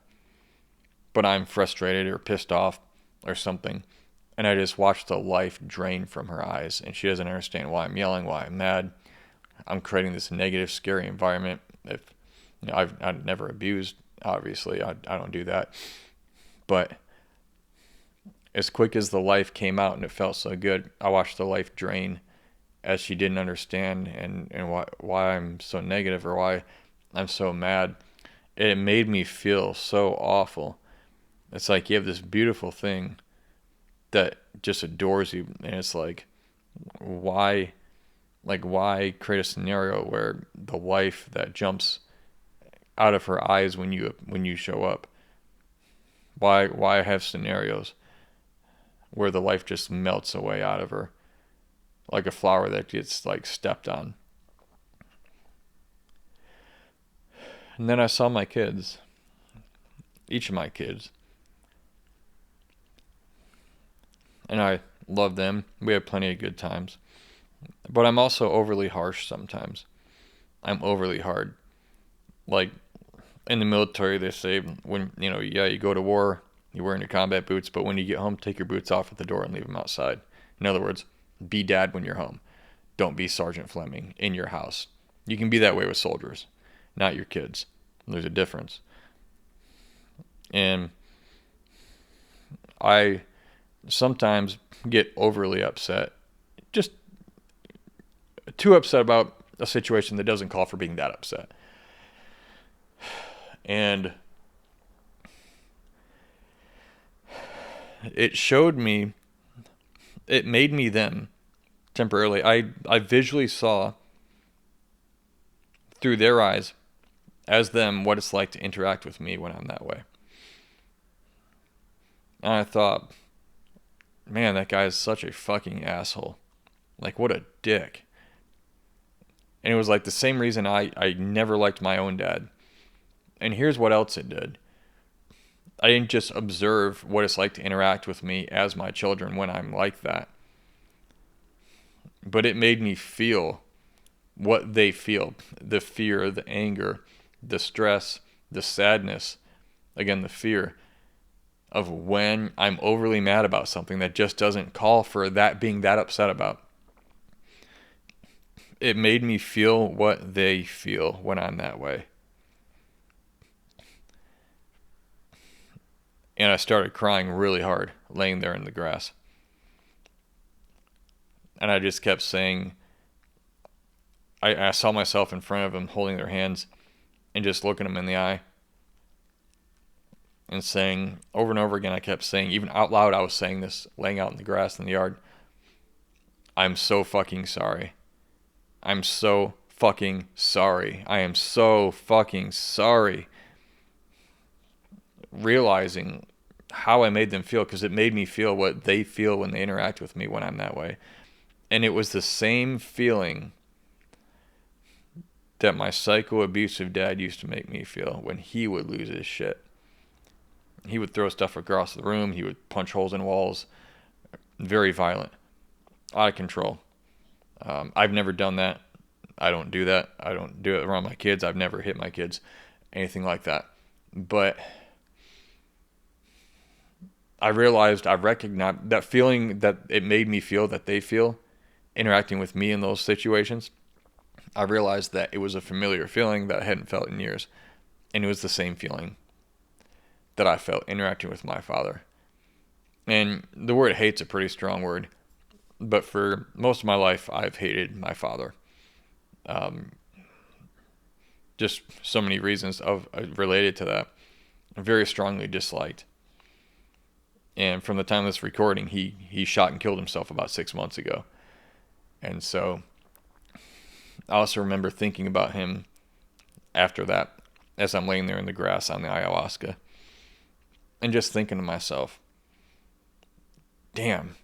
But I'm frustrated or pissed off or something. And I just watched the life drain from her eyes, and she doesn't understand why I'm yelling, why I'm mad. I'm creating this negative, scary environment. If I've never abused, obviously, I don't do that. But as quick as the life came out and it felt so good, I watched the life drain as she didn't understand and why I'm so negative or why I'm so mad. It made me feel so awful. It's like you have this beautiful thing that just adores you, and it's like, why why create a scenario where the life that jumps out of her eyes when you show up? Why have scenarios where the life just melts away out of her like a flower that gets like stepped on? And then I saw my kids, each of my kids, and I love them. We have plenty of good times. But I'm also overly harsh sometimes. I'm overly hard. Like in the military, they say when, you go to war, you're wearing your combat boots, but when you get home, take your boots off at the door and leave them outside. In other words, be dad when you're home. Don't be Sergeant Fleming in your house. You can be that way with soldiers, not your kids. There's a difference. And I sometimes get overly upset, just too upset about a situation that doesn't call for being that upset. And it made me then, temporarily, I visually saw through their eyes, as them, what it's like to interact with me when I'm that way. And I thought, man, that guy is such a fucking asshole. Like, what a dick. And it was like the same reason I never liked my own dad. And here's what else it did. I didn't just observe what it's like to interact with me as my children when I'm like that, but it made me feel what they feel. The fear, the anger, the stress, the sadness, again, the fear of when I'm overly mad about something that just doesn't call for that being that upset about. It made me feel what they feel when I'm that way. And I started crying really hard, laying there in the grass. And I just kept saying, I saw myself in front of them holding their hands and just looking them in the eye. And saying, over and over again, I kept saying, even out loud, I was saying this, laying out in the grass in the yard, I'm so fucking sorry. I'm so fucking sorry. I am so fucking sorry. Realizing how I made them feel, because it made me feel what they feel when they interact with me when I'm that way. And it was the same feeling that my psycho-abusive dad used to make me feel when he would lose his shit. He would throw stuff across the room. He would punch holes in walls. Very violent. Out of control. I've never done that. I don't do that. I don't do it around my kids. I've never hit my kids. Anything like that. But I recognized that feeling that it made me feel that they feel interacting with me in those situations. I realized that it was a familiar feeling that I hadn't felt in years. And it was the same feeling that I felt interacting with my father. And the word hate's a pretty strong word, but for most of my life, I've hated my father. Just so many reasons related to that. Very strongly disliked. And from the time of this recording, he shot and killed himself about 6 months ago. And so I also remember thinking about him after that as I'm laying there in the grass on the ayahuasca. And just thinking to myself, damn,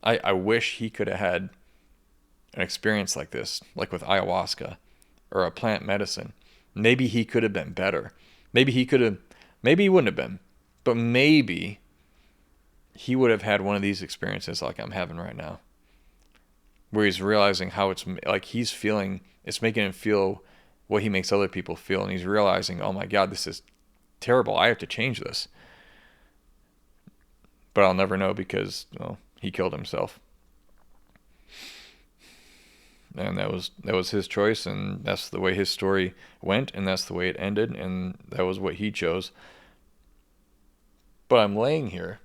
I wish he could have had an experience like this, like with ayahuasca or a plant medicine. Maybe he could have been better. Maybe he wouldn't have been, but maybe he would have had one of these experiences like I'm having right now, where he's realizing how it's like he's feeling, it's making him feel what he makes other people feel. And he's realizing, oh my God, this is terrible. I have to change this. But I'll never know because, well, he killed himself. And that was his choice, and that's the way his story went, and that's the way it ended, and that was what he chose. But I'm laying here,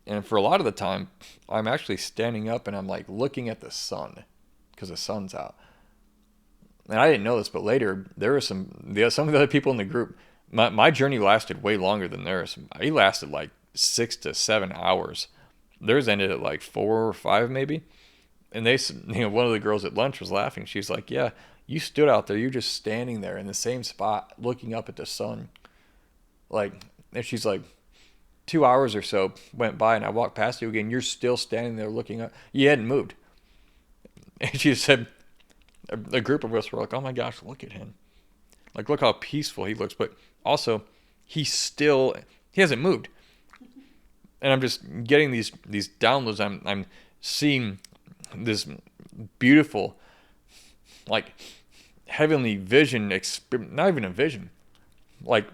and for a lot of the time, I'm actually standing up and I'm like looking at the sun because the sun's out. And I didn't know this, but later there were some of the other people in the group. My journey lasted way longer than theirs. It lasted like 6 to 7 hours. Theirs ended at like 4 or 5 maybe. And they, one of the girls at lunch was laughing. She's like, "Yeah, you stood out there. You're just standing there in the same spot, looking up at the sun." Like, and she's like, 2 hours or so went by, and I walked past you again. You're still standing there looking up. You hadn't moved. And she said, a group of us were like, "Oh my gosh, look at him! Like, look how peaceful he looks." But also, he hasn't moved. And I'm just getting these downloads. I'm seeing this beautiful, like, heavenly vision, not even a vision, like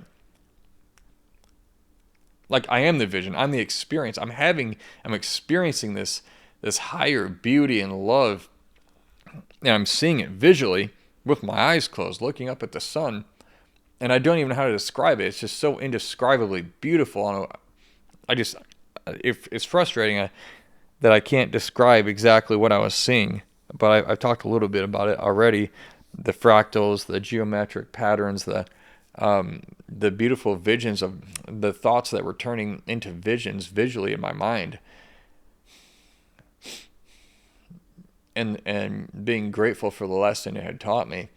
I am the vision, I'm the experience, I'm experiencing this higher beauty and love, and I'm seeing it visually with my eyes closed, looking up at the sun, and I don't even know how to describe it. It's just so indescribably beautiful. It's frustrating that I can't describe exactly what I was seeing, but I've talked a little bit about it already. The fractals, the geometric patterns, the beautiful visions of the thoughts that were turning into visions visually in my mind, and being grateful for the lesson it had taught me.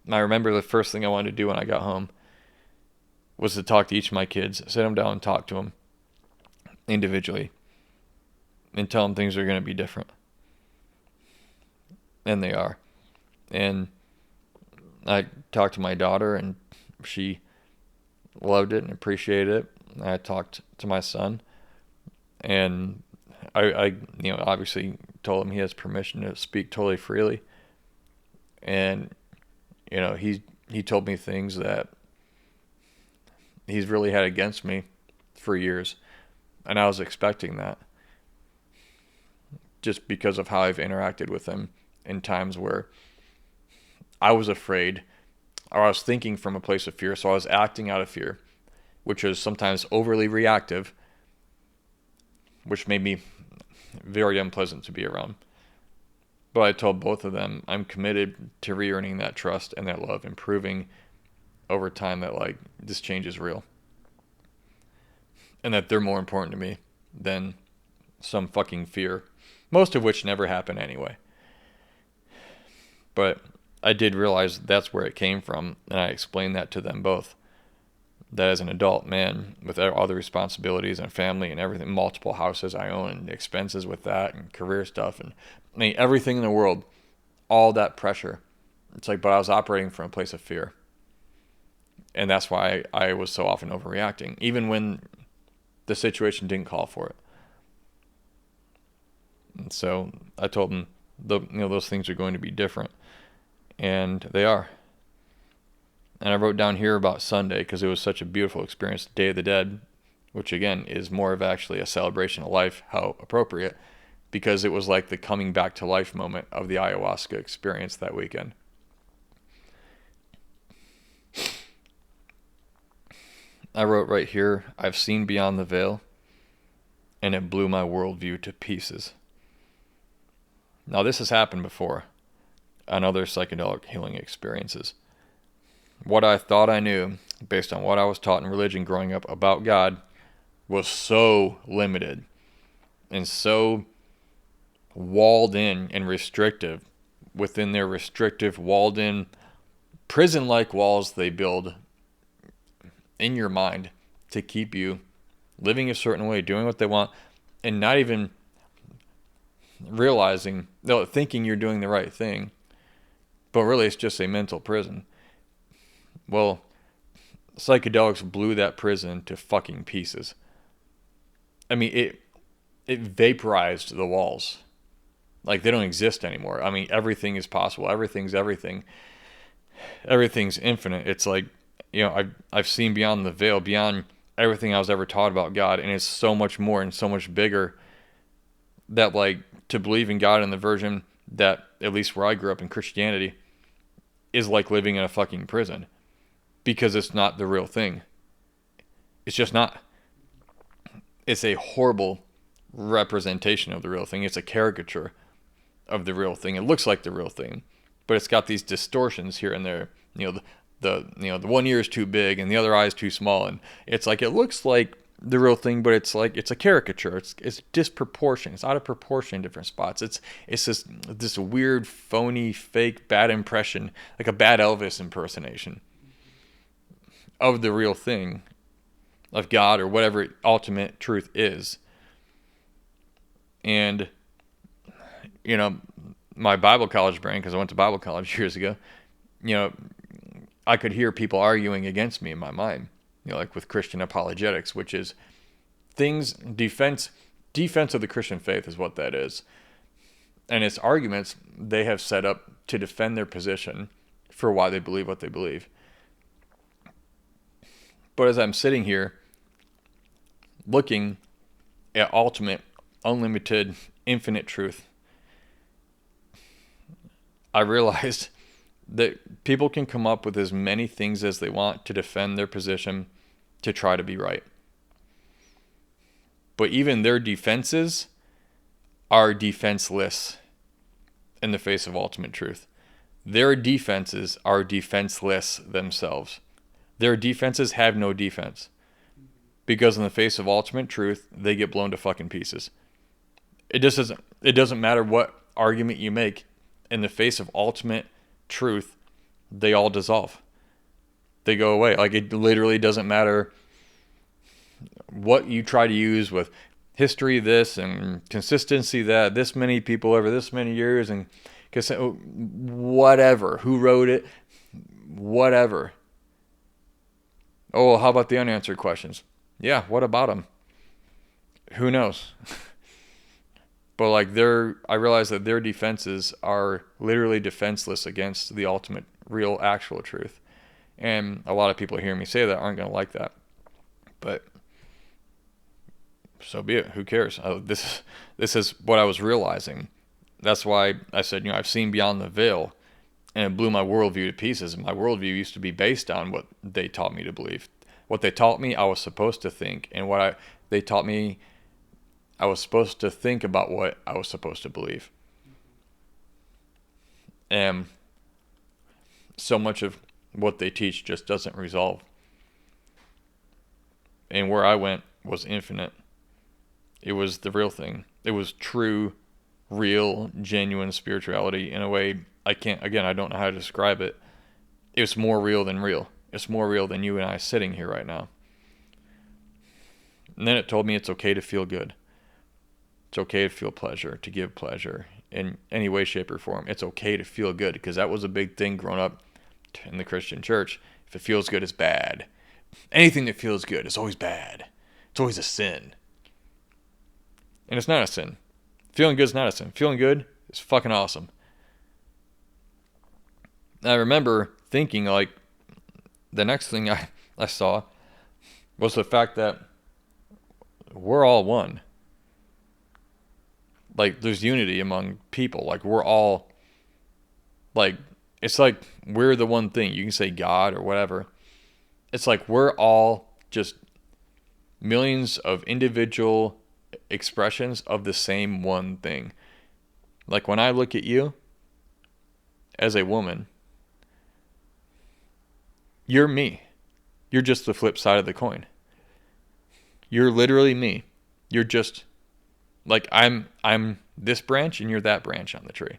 And I remember the first thing I wanted to do when I got home was to talk to each of my kids, sit them down and talk to them individually, and tell them things are going to be different. And they are. And I talked to my daughter, and she loved it and appreciated it. I talked to my son, and I obviously told him he has permission to speak totally freely. And, he told me things that he's really had against me for years. And I was expecting that, just because of how I've interacted with him in times where I was afraid, or I was thinking from a place of fear, so I was acting out of fear, which was sometimes overly reactive, which made me very unpleasant to be around. But I told both of them I'm committed to re-earning that trust and that love, and proving over time that, like, this change is real, and that they're more important to me than some fucking fear, most of which never happened anyway. But I did realize that's where it came from, and I explained that to them both. That as an adult man with all the responsibilities and family and everything, multiple houses I own and expenses with that and career stuff and everything in the world, all that pressure. It's like, but I was operating from a place of fear. And that's why I was so often overreacting, even when the situation didn't call for it. And so I told them, those things are going to be different. And they are. And I wrote down here about Sunday because it was such a beautiful experience, Day of the Dead, which again is more of actually a celebration of life, how appropriate, because it was like the coming back to life moment of the ayahuasca experience that weekend. I wrote right here, I've seen beyond the veil, and it blew my worldview to pieces. Now this has happened before on other psychedelic healing experiences. What I thought I knew, based on what I was taught in religion growing up about God, was so limited and so walled in and restrictive within their restrictive, walled in, prison-like walls they build in your mind to keep you living a certain way, doing what they want, and not even realizing, thinking you're doing the right thing, but really it's just a mental prison. Well, psychedelics blew that prison to fucking pieces. I mean, it vaporized the walls. Like, they don't exist anymore. I mean, everything is possible. Everything's everything. Everything's infinite. It's like, I've seen beyond the veil, beyond everything I was ever taught about God, and it's so much more and so much bigger that, like, to believe in God in the version that, at least where I grew up in Christianity, is like living in a fucking prison, because it's not the real thing. It's just not. It's a horrible representation of the real thing. It's a caricature of the real thing. It looks like the real thing, but it's got these distortions here and there. The one ear is too big and the other eye is too small, and it's like, it looks like the real thing, but it's like, it's a caricature. It's disproportionate. It's out of proportion in different spots. It's this weird, phony, fake, bad impression, like a bad Elvis impersonation of the real thing, of God, or whatever ultimate truth is. And my Bible college brain, because I went to Bible college years ago, I could hear people arguing against me in my mind, like with Christian apologetics, which is defense of the Christian faith is what that is. And it's arguments they have set up to defend their position for why they believe what they believe. But as I'm sitting here looking at ultimate, unlimited, infinite truth, I realized that people can come up with as many things as they want to defend their position, to try to be right. But even their defenses are defenseless in the face of ultimate truth. Their defenses are defenseless themselves. Their defenses have no defense, because in the face of ultimate truth, they get blown to fucking pieces. It doesn't matter what argument you make. In the face of ultimate truth, they all dissolve. They go away. Like, it literally doesn't matter what you try to use with history this and consistency that, this many people over this many years, and whatever, who wrote it, whatever. Oh, well, how about the unanswered questions? Yeah, what about them? Who knows? But like, I realize that their defenses are literally defenseless against the ultimate, real, actual truth. And a lot of people hearing me say that aren't going to like that. But so be it. Who cares? This is what I was realizing. That's why I said, I've seen beyond the veil, and it blew my worldview to pieces. And my worldview used to be based on what they taught me to believe. What they taught me, I was supposed to think, and they taught me, I was supposed to think about what I was supposed to believe. And so much of what they teach just doesn't resolve. And where I went was infinite. It was the real thing. It was true, real, genuine spirituality in a way I don't know how to describe it. It's more real than real. It's more real than you and I sitting here right now. And then it told me it's okay to feel good. It's okay to feel pleasure, to give pleasure in any way, shape, or form. It's okay to feel good, because that was a big thing growing up in the Christian church. If it feels good, it's bad. Anything that feels good is always bad. It's always a sin. And it's not a sin. Feeling good is not a sin. Feeling good is fucking awesome. I remember thinking, like, the next thing I saw was the fact that we're all one. Like, there's unity among people. Like, we're all, like, it's like we're the one thing. You can say God or whatever. It's like we're all just millions of individual expressions of the same one thing. Like, when I look at you as a woman, you're me. You're just the flip side of the coin. You're literally me. You're just, like, I'm this branch and you're that branch on the tree.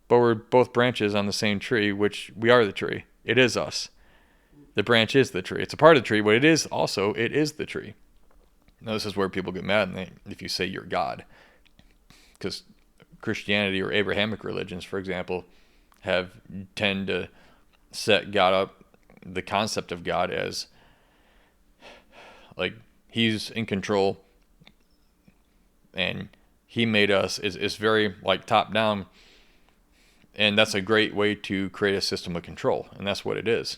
But we're both branches on the same tree, which we are the tree. It is us. The branch is the tree. It's a part of the tree, but it is the tree. Now, this is where people get mad if you say you're God. Because Christianity or Abrahamic religions, for example, tend to set God up, the concept of God, as like he's in control and he made us, is very like top down, and that's a great way to create a system of control, and that's what it is.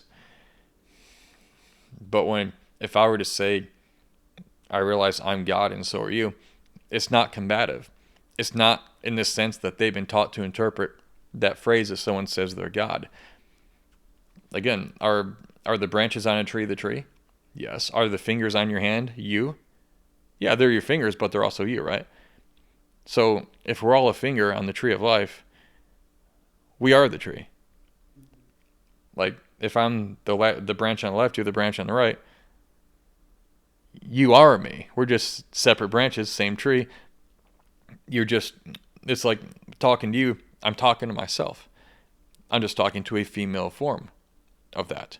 But when if I were to say, I realize I'm God and so are you, it's not combative. It's not in the sense that they've been taught to interpret that phrase as someone says they're God. Again, are the branches on a tree the tree? Yes. Are the fingers on your hand you? Yeah, they're your fingers, but they're also you, right? So if we're all a finger on the tree of life, we are the tree. Like, if I'm the branch on the left, you're the branch on the right, you are me. We're just separate branches, same tree. It's like talking to you, I'm talking to myself. I'm just talking to a female form of that.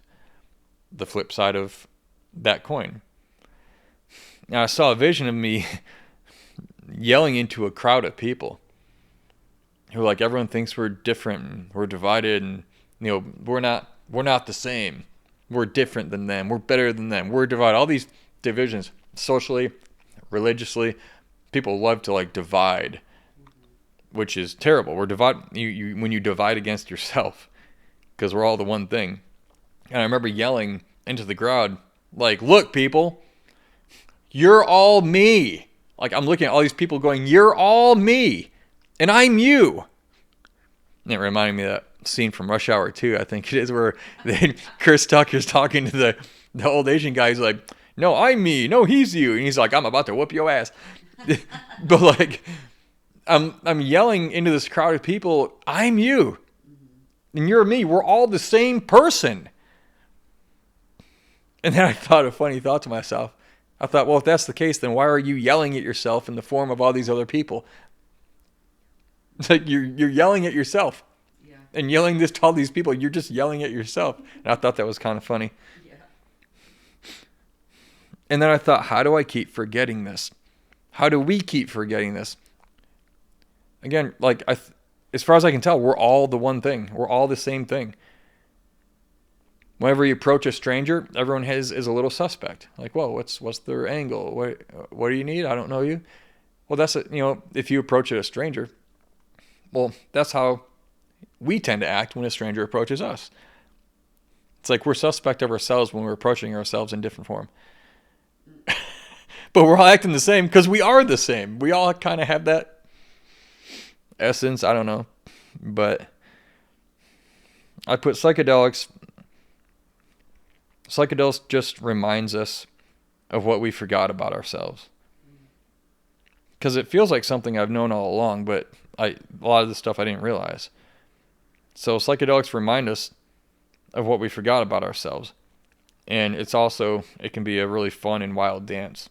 The flip side of that coin. Now, I saw a vision of me yelling into a crowd of people who, like, everyone thinks we're different and we're divided and, we're not the same. We're different than them. We're better than them. We're divided. All these divisions, socially, religiously, people love to, like, divide, which is terrible. We're when you divide against yourself, because we're all the one thing. And I remember yelling into the crowd, like, look, people, you're all me. Like, I'm looking at all these people going, you're all me, and I'm you. And it reminded me of that scene from Rush Hour 2, I think it is, where Chris Tucker's talking to the old Asian guy. He's like, no, I'm me. No, he's you. And he's like, I'm about to whoop your ass. But, like, I'm yelling into this crowd of people, I'm you, and you're me. We're all the same person. And then I thought a funny thought to myself. I thought, well, if that's the case, then why are you yelling at yourself in the form of all these other people? It's like you're yelling at yourself. Yeah. And yelling this to all these people, you're just yelling at yourself. And I thought that was kind of funny. Yeah. And then I thought, how do I keep forgetting this? How do we keep forgetting this? Again, like, as far as I can tell, we're all the one thing. We're all the same thing. Whenever you approach a stranger, everyone is a little suspect. Like, whoa, what's their angle? What do you need? I don't know you. Well, that's if you approach a stranger, well, that's how we tend to act when a stranger approaches us. It's like we're suspect of ourselves when we're approaching ourselves in different form. But we're all acting the same because we are the same. We all kind of have that essence. I don't know. But I put psychedelics. Psychedelics just reminds us of what we forgot about ourselves. Because it feels like something I've known all along, but a lot of the stuff I didn't realize. So psychedelics remind us of what we forgot about ourselves. And it can be a really fun and wild dance.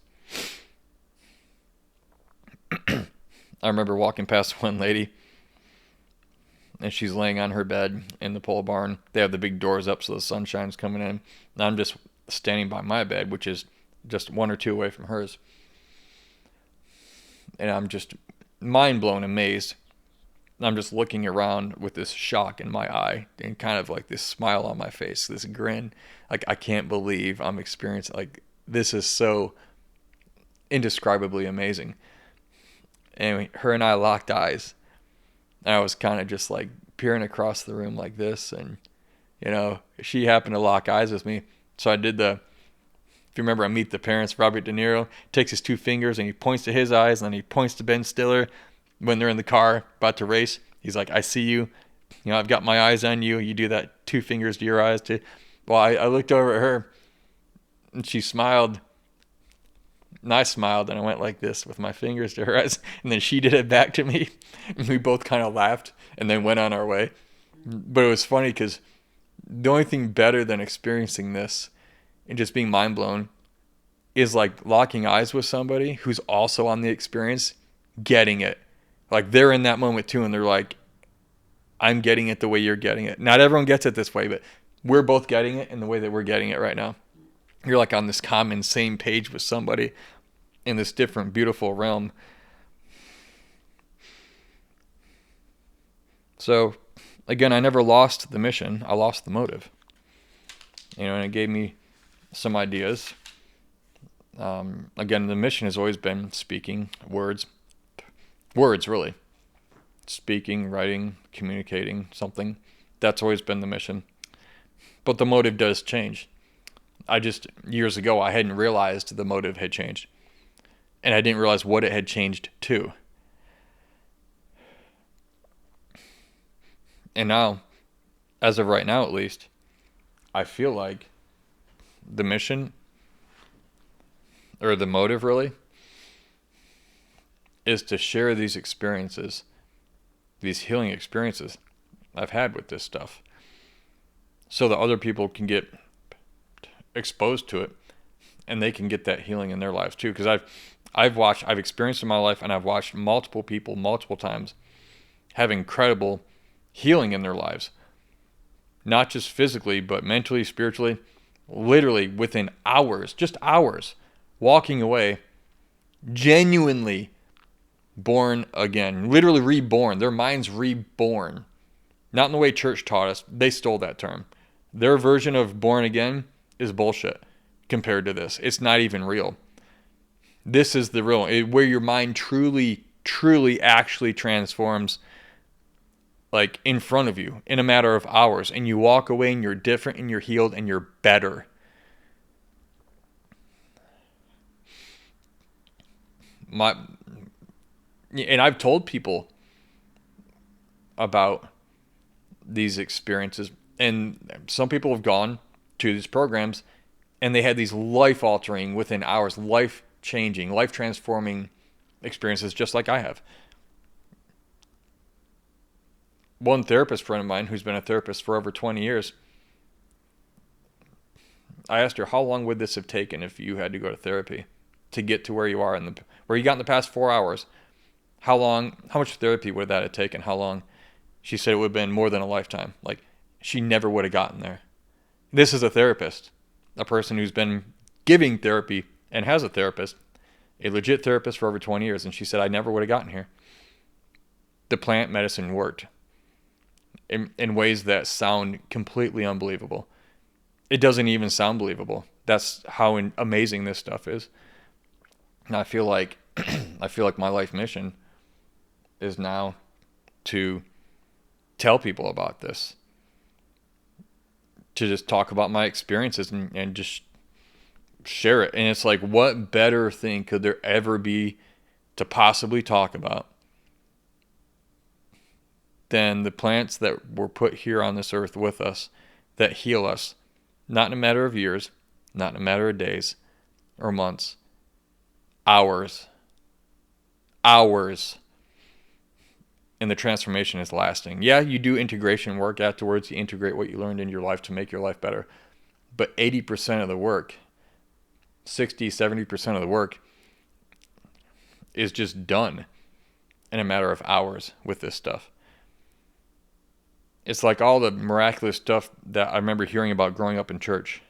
I remember walking past one lady, and she's laying on her bed in the pole barn. They have the big doors up so the sunshine's coming in. And I'm just standing by my bed, which is just 1 or 2 away from hers. And I'm just mind blown, amazed. And I'm just looking around with this shock in my eye and kind of like this smile on my face, this grin. Like, I can't believe I'm experiencing, like, this is so indescribably amazing. And her and I locked eyes. And I was kind of just like peering across the room like this. And, she happened to lock eyes with me. So I did if you remember, I Meet the Parents, Robert De Niro takes his 2 fingers and he points to his eyes and then he points to Ben Stiller when they're in the car about to race. He's like, I see you. I've got my eyes on you. You do that 2 fingers to your eyes too. Well, I looked over at her and she smiled. And I smiled and I went like this with my fingers to her eyes. And then she did it back to me. And we both kind of laughed and then went on our way. But it was funny because the only thing better than experiencing this and just being mind blown is like locking eyes with somebody who's also on the experience, getting it. Like, they're in that moment too, and they're like, I'm getting it the way you're getting it. Not everyone gets it this way, but we're both getting it in the way that we're getting it right now. You're like on this common same page with somebody in this different, beautiful realm. So, again, I never lost the mission. I lost the motive. And it gave me some ideas. Again, the mission has always been speaking, words, really. Speaking, writing, communicating something. That's always been the mission. But the motive does change. Years ago, I hadn't realized the motive had changed. And I didn't realize what it had changed to. And now, as of right now at least, I feel like the mission, or the motive really, is to share these experiences, these healing experiences I've had with this stuff, so that other people can get exposed to it and they can get that healing in their lives too. Because I've experienced in my life, and I've watched multiple people multiple times have incredible healing in their lives, not just physically, but mentally, spiritually, literally within hours, just hours, walking away, genuinely born again, literally reborn, their minds reborn. Not in the way church taught us. They stole that term. Their version of born again is bullshit compared to this. It's not even real. This is the real, where your mind truly, truly actually transforms, like in front of you in a matter of hours, and you walk away and you're different and you're healed and you're better. And I've told people about these experiences, and some people have gone to these programs and they had these life-altering, within hours, life-changing, life-transforming experiences, just like I have. One therapist friend of mine, who's been a therapist for over 20 years, I asked her, how long would this have taken if you had to go to therapy to get to where you are, where you got in the past 4 hours? How much therapy would that have taken? How long? She said it would have been more than a lifetime. Like, she never would have gotten there. This is a therapist, a person who's been giving therapy and has a therapist, a legit therapist for over 20 years. And she said, I never would have gotten here. The plant medicine worked in ways that sound completely unbelievable. It doesn't even sound believable. That's how amazing this stuff is. And I feel like my life mission is now to tell people about this, to just talk about my experiences and just share it. And it's like, what better thing could there ever be to possibly talk about than the plants that were put here on this earth with us, that heal us, not in a matter of years, not in a matter of days or months, hours. And the transformation is lasting. Yeah, you do integration work afterwards. You integrate what you learned in your life to make your life better. But 80% of the work, 60, 70% of the work is just done in a matter of hours with this stuff. It's like all the miraculous stuff that I remember hearing about growing up in church.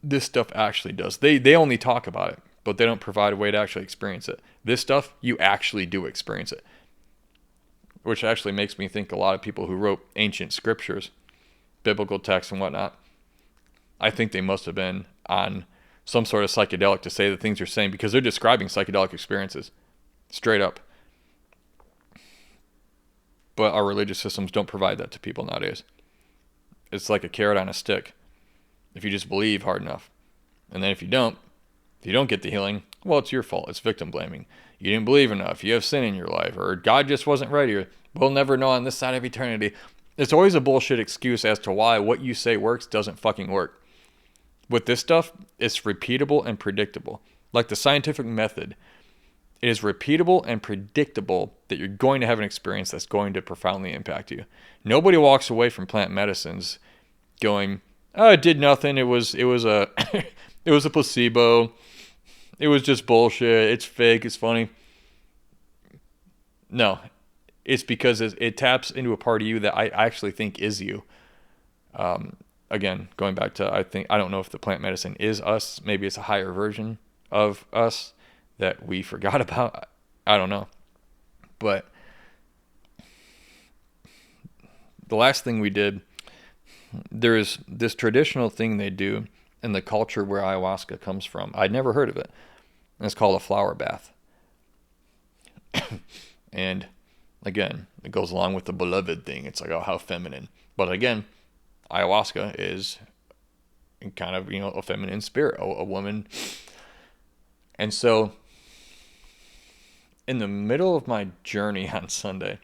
This stuff actually does. They only talk about it, but they don't provide a way to actually experience it. This stuff, you actually do experience it. Which actually makes me think a lot of people who wrote ancient scriptures, biblical texts and whatnot, I think they must have been on some sort of psychedelic to say the things they're saying, because they're describing psychedelic experiences. Straight up. But our religious systems don't provide that to people nowadays. It's like a carrot on a stick. If you just believe hard enough. And then if you don't get the healing, well, it's your fault. It's victim blaming. You didn't believe enough. You have sin in your life. Or God just wasn't ready. Or we'll never know on this side of eternity. It's always a bullshit excuse as to why what you say works doesn't fucking work. With this stuff, it's repeatable and predictable. Like the scientific method. It is repeatable and predictable that you're going to have an experience that's going to profoundly impact you. Nobody walks away from plant medicines going, oh, it did nothing. It was a it was a placebo. It was just bullshit. It's fake. It's funny. No, it's because it taps into a part of you that I actually think is you. Again, going back to, I don't know if the plant medicine is us. Maybe it's a higher version of us that we forgot about. I don't know. But the last thing we did, there is this traditional thing they do in the culture where ayahuasca comes from. I'd never heard of it. And it's called a flower bath. And again, it goes along with the beloved thing. It's like, oh, how feminine. But again, ayahuasca is kind of, a feminine spirit, a woman. And so in the middle of my journey on Sunday,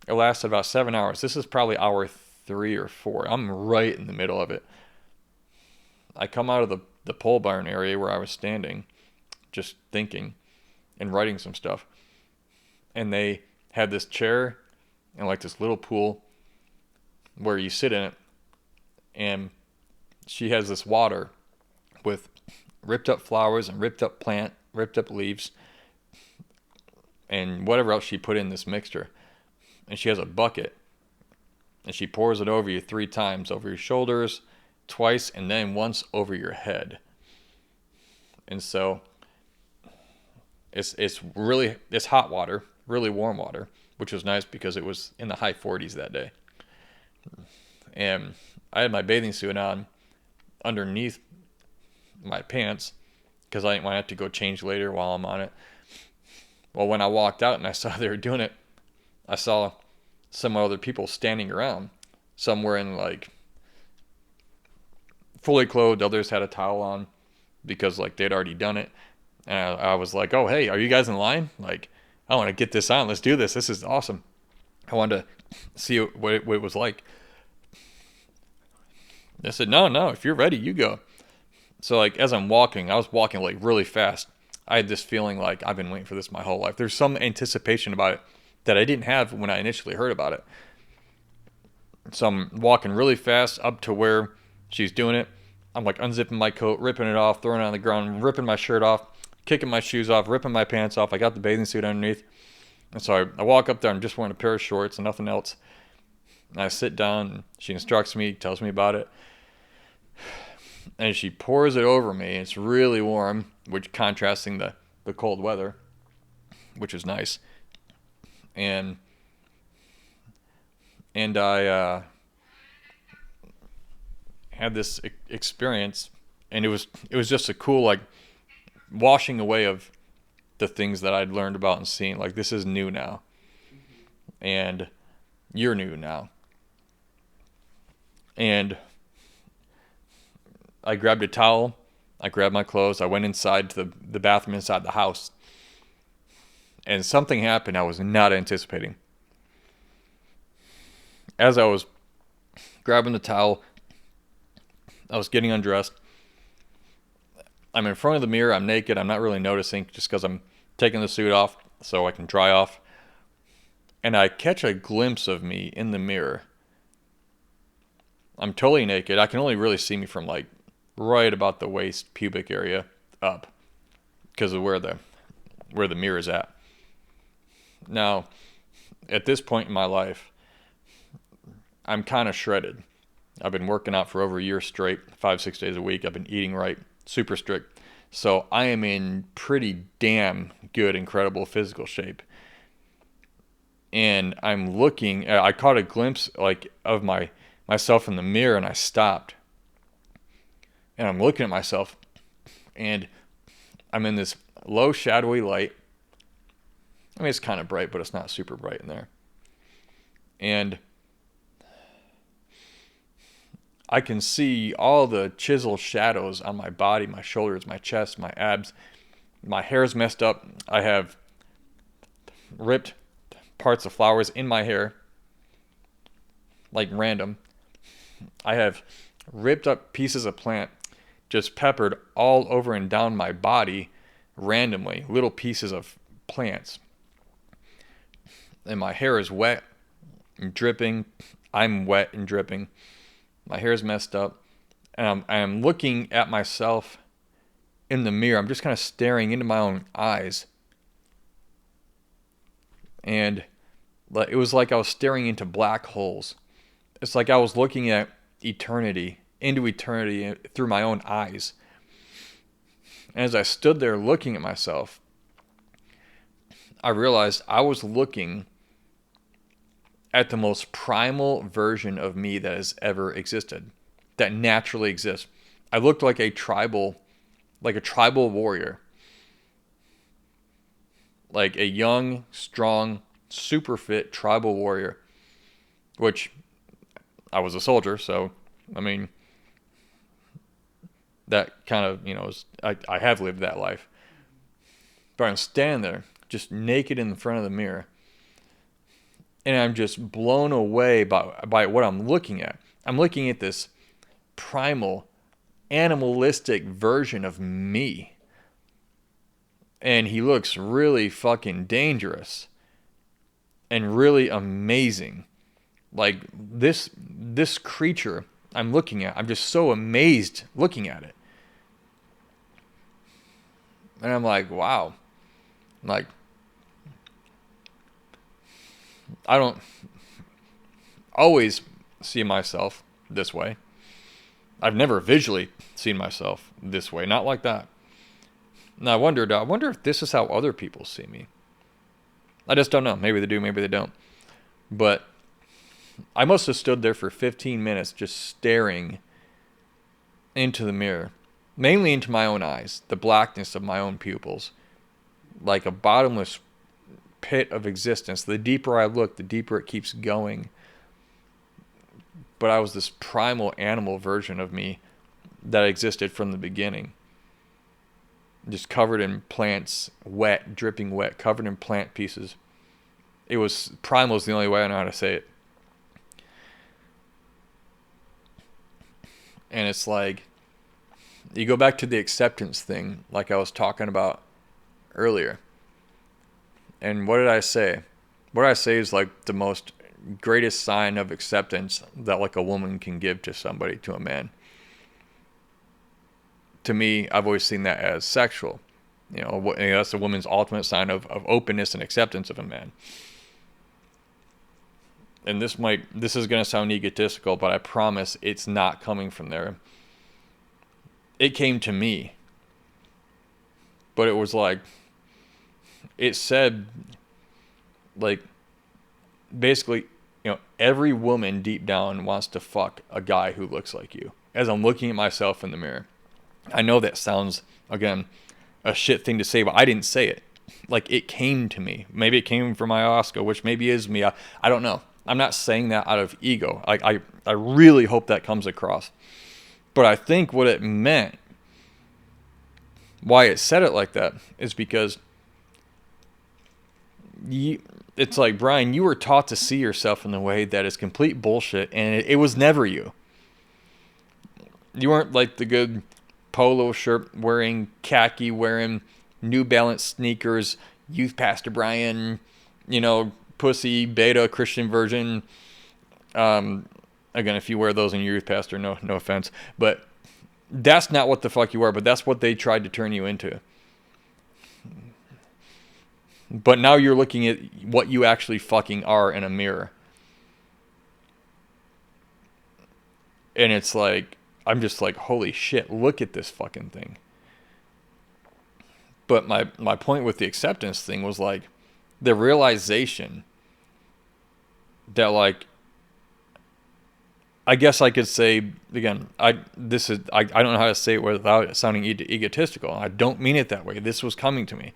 it lasted about 7 hours. This is probably hour 3 or 4. I'm right in the middle of it. I come out of the pole barn area where I was standing, just thinking and writing some stuff. And they had this chair and like this little pool where you sit in it. And she has this water with ripped up flowers and ripped up leaves, and whatever else she put in this mixture. And she has a bucket, and she pours it over you 3 times, over your shoulders, twice, and then once over your head. And so it's hot water, really warm water, which was nice because it was in the high 40s that day. And I had my bathing suit on underneath my pants because I didn't want to have to go change later while I'm on it. Well, when I walked out and I saw they were doing it, I saw some other people standing around. Some were in like fully clothed, others had a towel on because like they'd already done it. And I was like, oh, hey, are you guys in line? Like, I want to get this on. Let's do this. This is awesome. I wanted to see what it was like. They said, no, if you're ready, you go. So like as I'm walking, I was walking like really fast. I had this feeling like I've been waiting for this my whole life. There's some anticipation about it that I didn't have when I initially heard about it. So I'm walking really fast up to where she's doing it. I'm like unzipping my coat, ripping it off, throwing it on the ground, ripping my shirt off, kicking my shoes off, ripping my pants off. I got the bathing suit underneath. And so I walk up there. I'm just wearing a pair of shorts and nothing else. And I sit down. And she instructs me, tells me about it. And she pours it over me. It's really warm, which contrasting the cold weather, which is nice. And I had this experience, and it was just a cool like washing away of the things that I'd learned about and seen. Like, this is new now, and you're new now. And I grabbed a towel, I grabbed my clothes, I went inside to the bathroom inside the house, and something happened I was not anticipating. As I was grabbing the towel, I was getting undressed. I'm in front of the mirror, I'm naked, I'm not really noticing just because I'm taking the suit off so I can dry off. And I catch a glimpse of me in the mirror. I'm totally naked. I can only really see me from like right about the waist pubic area up because of where the mirror is at. Now, at this point in my life, I'm kind of shredded. I've been working out for over a year straight, 5-6 days a week. I've been eating right, super strict. So I am in pretty damn good, incredible physical shape. And I'm looking, I caught a glimpse like of myself in the mirror, and I stopped. And I'm looking at myself, and I'm in this low shadowy light. I mean, it's kind of bright, but it's not super bright in there. And I can see all the chiseled shadows on my body, my shoulders, my chest, my abs. My hair's messed up. I have ripped parts of flowers in my hair, like random. I have ripped up pieces of plant just peppered all over and down my body randomly, little pieces of plants. And my hair is wet and dripping. I'm wet and dripping. My hair is messed up. And I'm looking at myself in the mirror. I'm just kind of staring into my own eyes. And it was like I was staring into black holes. It's like I was looking at eternity, into eternity through my own eyes. And as I stood there looking at myself, I realized I was looking at the most primal version of me that has ever existed, that naturally exists. I looked like a tribal warrior, like a young, strong, super fit tribal warrior, which I was a soldier, so I mean, that kind of, I have lived that life. But I'm standing there, just naked in front of the mirror. And I'm just blown away by what I'm looking at. I'm looking at this primal, animalistic version of me. And he looks really fucking dangerous. And really amazing. Like this creature I'm looking at, I'm just so amazed looking at it. And I'm like, wow. Like, I don't always see myself this way. I've never visually seen myself this way, not like that. And I wonder if this is how other people see me. I just don't know. Maybe they do, maybe they don't. But I must have stood there for 15 minutes just staring into the mirror, mainly into my own eyes, the blackness of my own pupils, like a bottomless pit of existence. The deeper I look, the deeper it keeps going. But I was this primal animal version of me that existed from the beginning. Just covered in plants, wet, dripping wet, covered in plant pieces. It was primal is the only way I know how to say it. And it's like, you go back to the acceptance thing, like I was talking about earlier. And what did I say? What I say is like the most greatest sign of acceptance that like a woman can give to somebody, to a man. To me, I've always seen that as sexual. That's a woman's ultimate sign of openness and acceptance of a man. And this is going to sound egotistical, but I promise it's not coming from there. It came to me. But it was like, it said, like, basically, every woman deep down wants to fuck a guy who looks like you. As I'm looking at myself in the mirror. I know that sounds, again, a shit thing to say, but I didn't say it. Like, it came to me. Maybe it came from Ayahuasca, which maybe is me. I don't know. I'm not saying that out of ego. I really hope that comes across. But I think what it meant, why it said it like that, is because it's like, Brian, you were taught to see yourself in a way that is complete bullshit, and it was never you. You weren't like the good polo shirt wearing, khaki wearing, New Balance sneakers, youth pastor Brian, pussy beta Christian version. Again, if you wear those in your youth pastor, no offense, but that's not what the fuck you are. But that's what they tried to turn you into. But now you're looking at what you actually fucking are in a mirror, and it's like, I'm just like, holy shit, look at this fucking thing. But my point with the acceptance thing was like the realization that, like, I guess I could say, again, I don't know how to say it without sounding egotistical. I don't mean it that way. This was coming to me.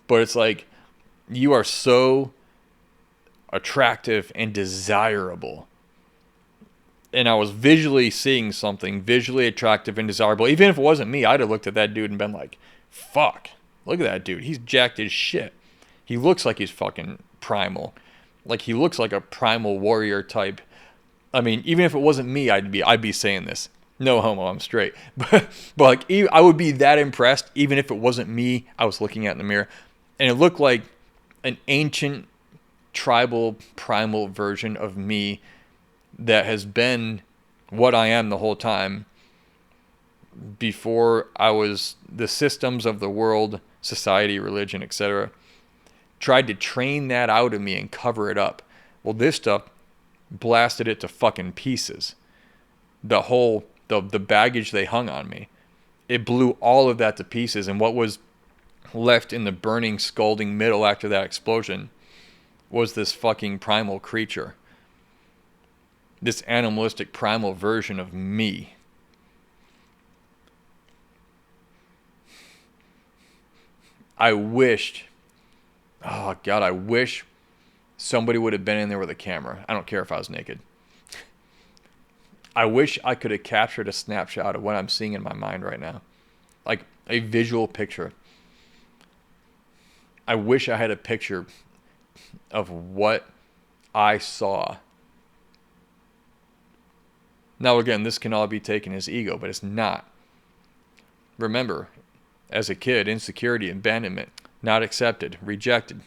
But it's like, you are so attractive and desirable. And I was visually seeing something visually attractive and desirable. Even if it wasn't me, I'd have looked at that dude and been like, fuck, look at that dude. He's jacked as shit. He looks like he's fucking primal. Like, he looks like a primal warrior type. I mean, even if it wasn't me, I'd be saying this. No homo, I'm straight. But like, I would be that impressed, even if it wasn't me I was looking at in the mirror. And it looked like an ancient, tribal, primal version of me that has been what I am the whole time, before I was the systems of the world, society, religion, etc. tried to train that out of me and cover it up. Well, this stuff blasted it to fucking pieces. The baggage they hung on me, it blew all of that to pieces. And what was left in the burning, scalding middle after that explosion was this fucking primal creature. This animalistic primal version of me. I wish somebody would have been in there with a camera. I don't care if I was naked. I wish I could have captured a snapshot of what I'm seeing in my mind right now. Like a visual picture. I wish I had a picture of what I saw. Now again, this can all be taken as ego, but it's not. Remember, as a kid, insecurity, abandonment, not accepted, rejected.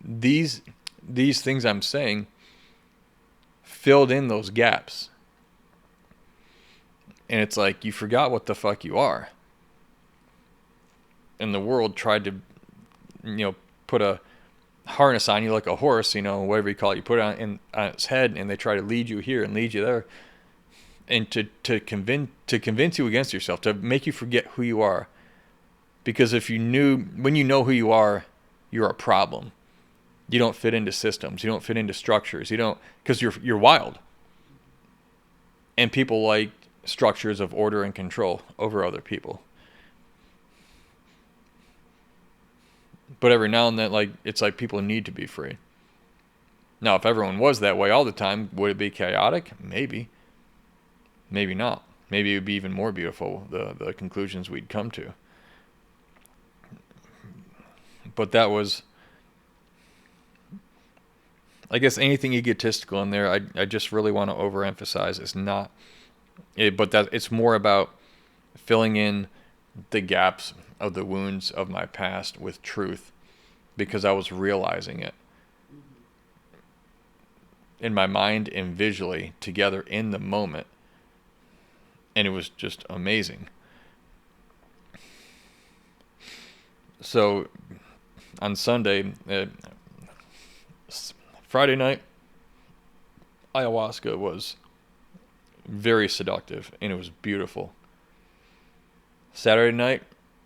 These things I'm saying filled in those gaps. And it's like you forgot what the fuck you are. And the world tried to, put a harness on you like a horse, whatever you call it. You put it on its head, and they try to lead you here and lead you there. And to convince you against yourself, to make you forget who you are. Because when you know who you are, you're a problem. You don't fit into systems. You don't fit into structures. Because you're wild. And people like structures of order and control over other people. But every now and then, it's like people need to be free. Now, if everyone was that way all the time, would it be chaotic? Maybe. Maybe not. Maybe it would be even more beautiful, the conclusions we'd come to. But that was, I guess, anything egotistical in there, I just really want to overemphasize. It's not, but that it's more about filling in the gaps of the wounds of my past with truth, because I was realizing it in my mind and visually together in the moment. And it was just amazing. So on Sunday, Friday night, ayahuasca was very seductive and it was beautiful. Saturday night,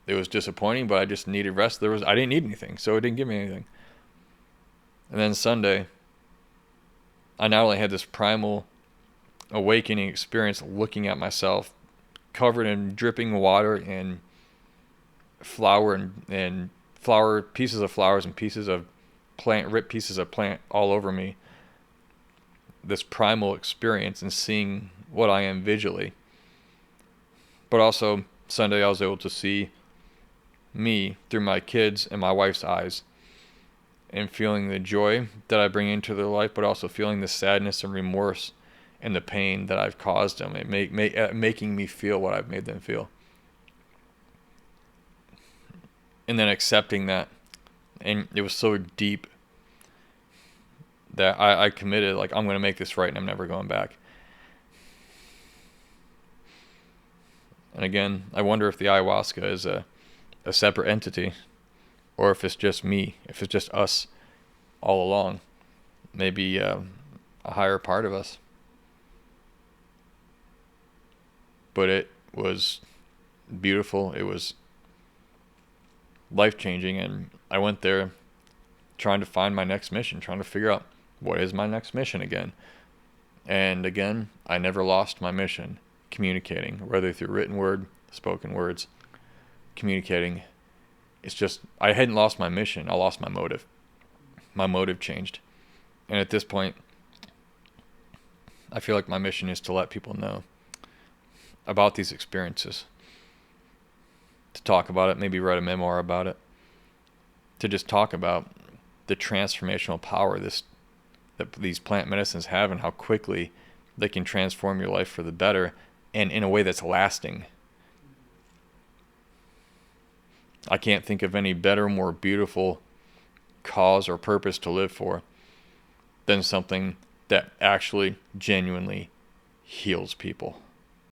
it was disappointing, but I just needed rest. I didn't need anything, so it didn't give me anything. And then Sunday, I not only had this primal awakening experience looking at myself covered in dripping water and flour and flower, pieces of flowers and pieces of plant, ripped pieces of plant all over me. This primal experience and seeing what I am visually. But also Sunday I was able to see me through my kids and my wife's eyes, and feeling the joy that I bring into their life, but also feeling the sadness and remorse and the pain that I've caused them, making me feel what I've made them feel. And then accepting that. And it was so deep that I committed, I'm going to make this right and I'm never going back. And again, I wonder if the ayahuasca is a separate entity, or if it's just me, if it's just us all along. Maybe a higher part of us. But it was beautiful. It was life-changing, and I went there trying to find my next mission, trying to figure out what is my next mission again. And again, I never lost my mission, communicating, whether through written word, spoken words, communicating. It's just, I hadn't lost my mission, I lost my motive. My motive changed. And at this point, I feel like my mission is to let people know about these experiences, to talk about it, maybe write a memoir about it, to just talk about the transformational power that these plant medicines have, and how quickly they can transform your life for the better, and in a way that's lasting. I can't think of any better, more beautiful cause or purpose to live for than something that actually genuinely heals people.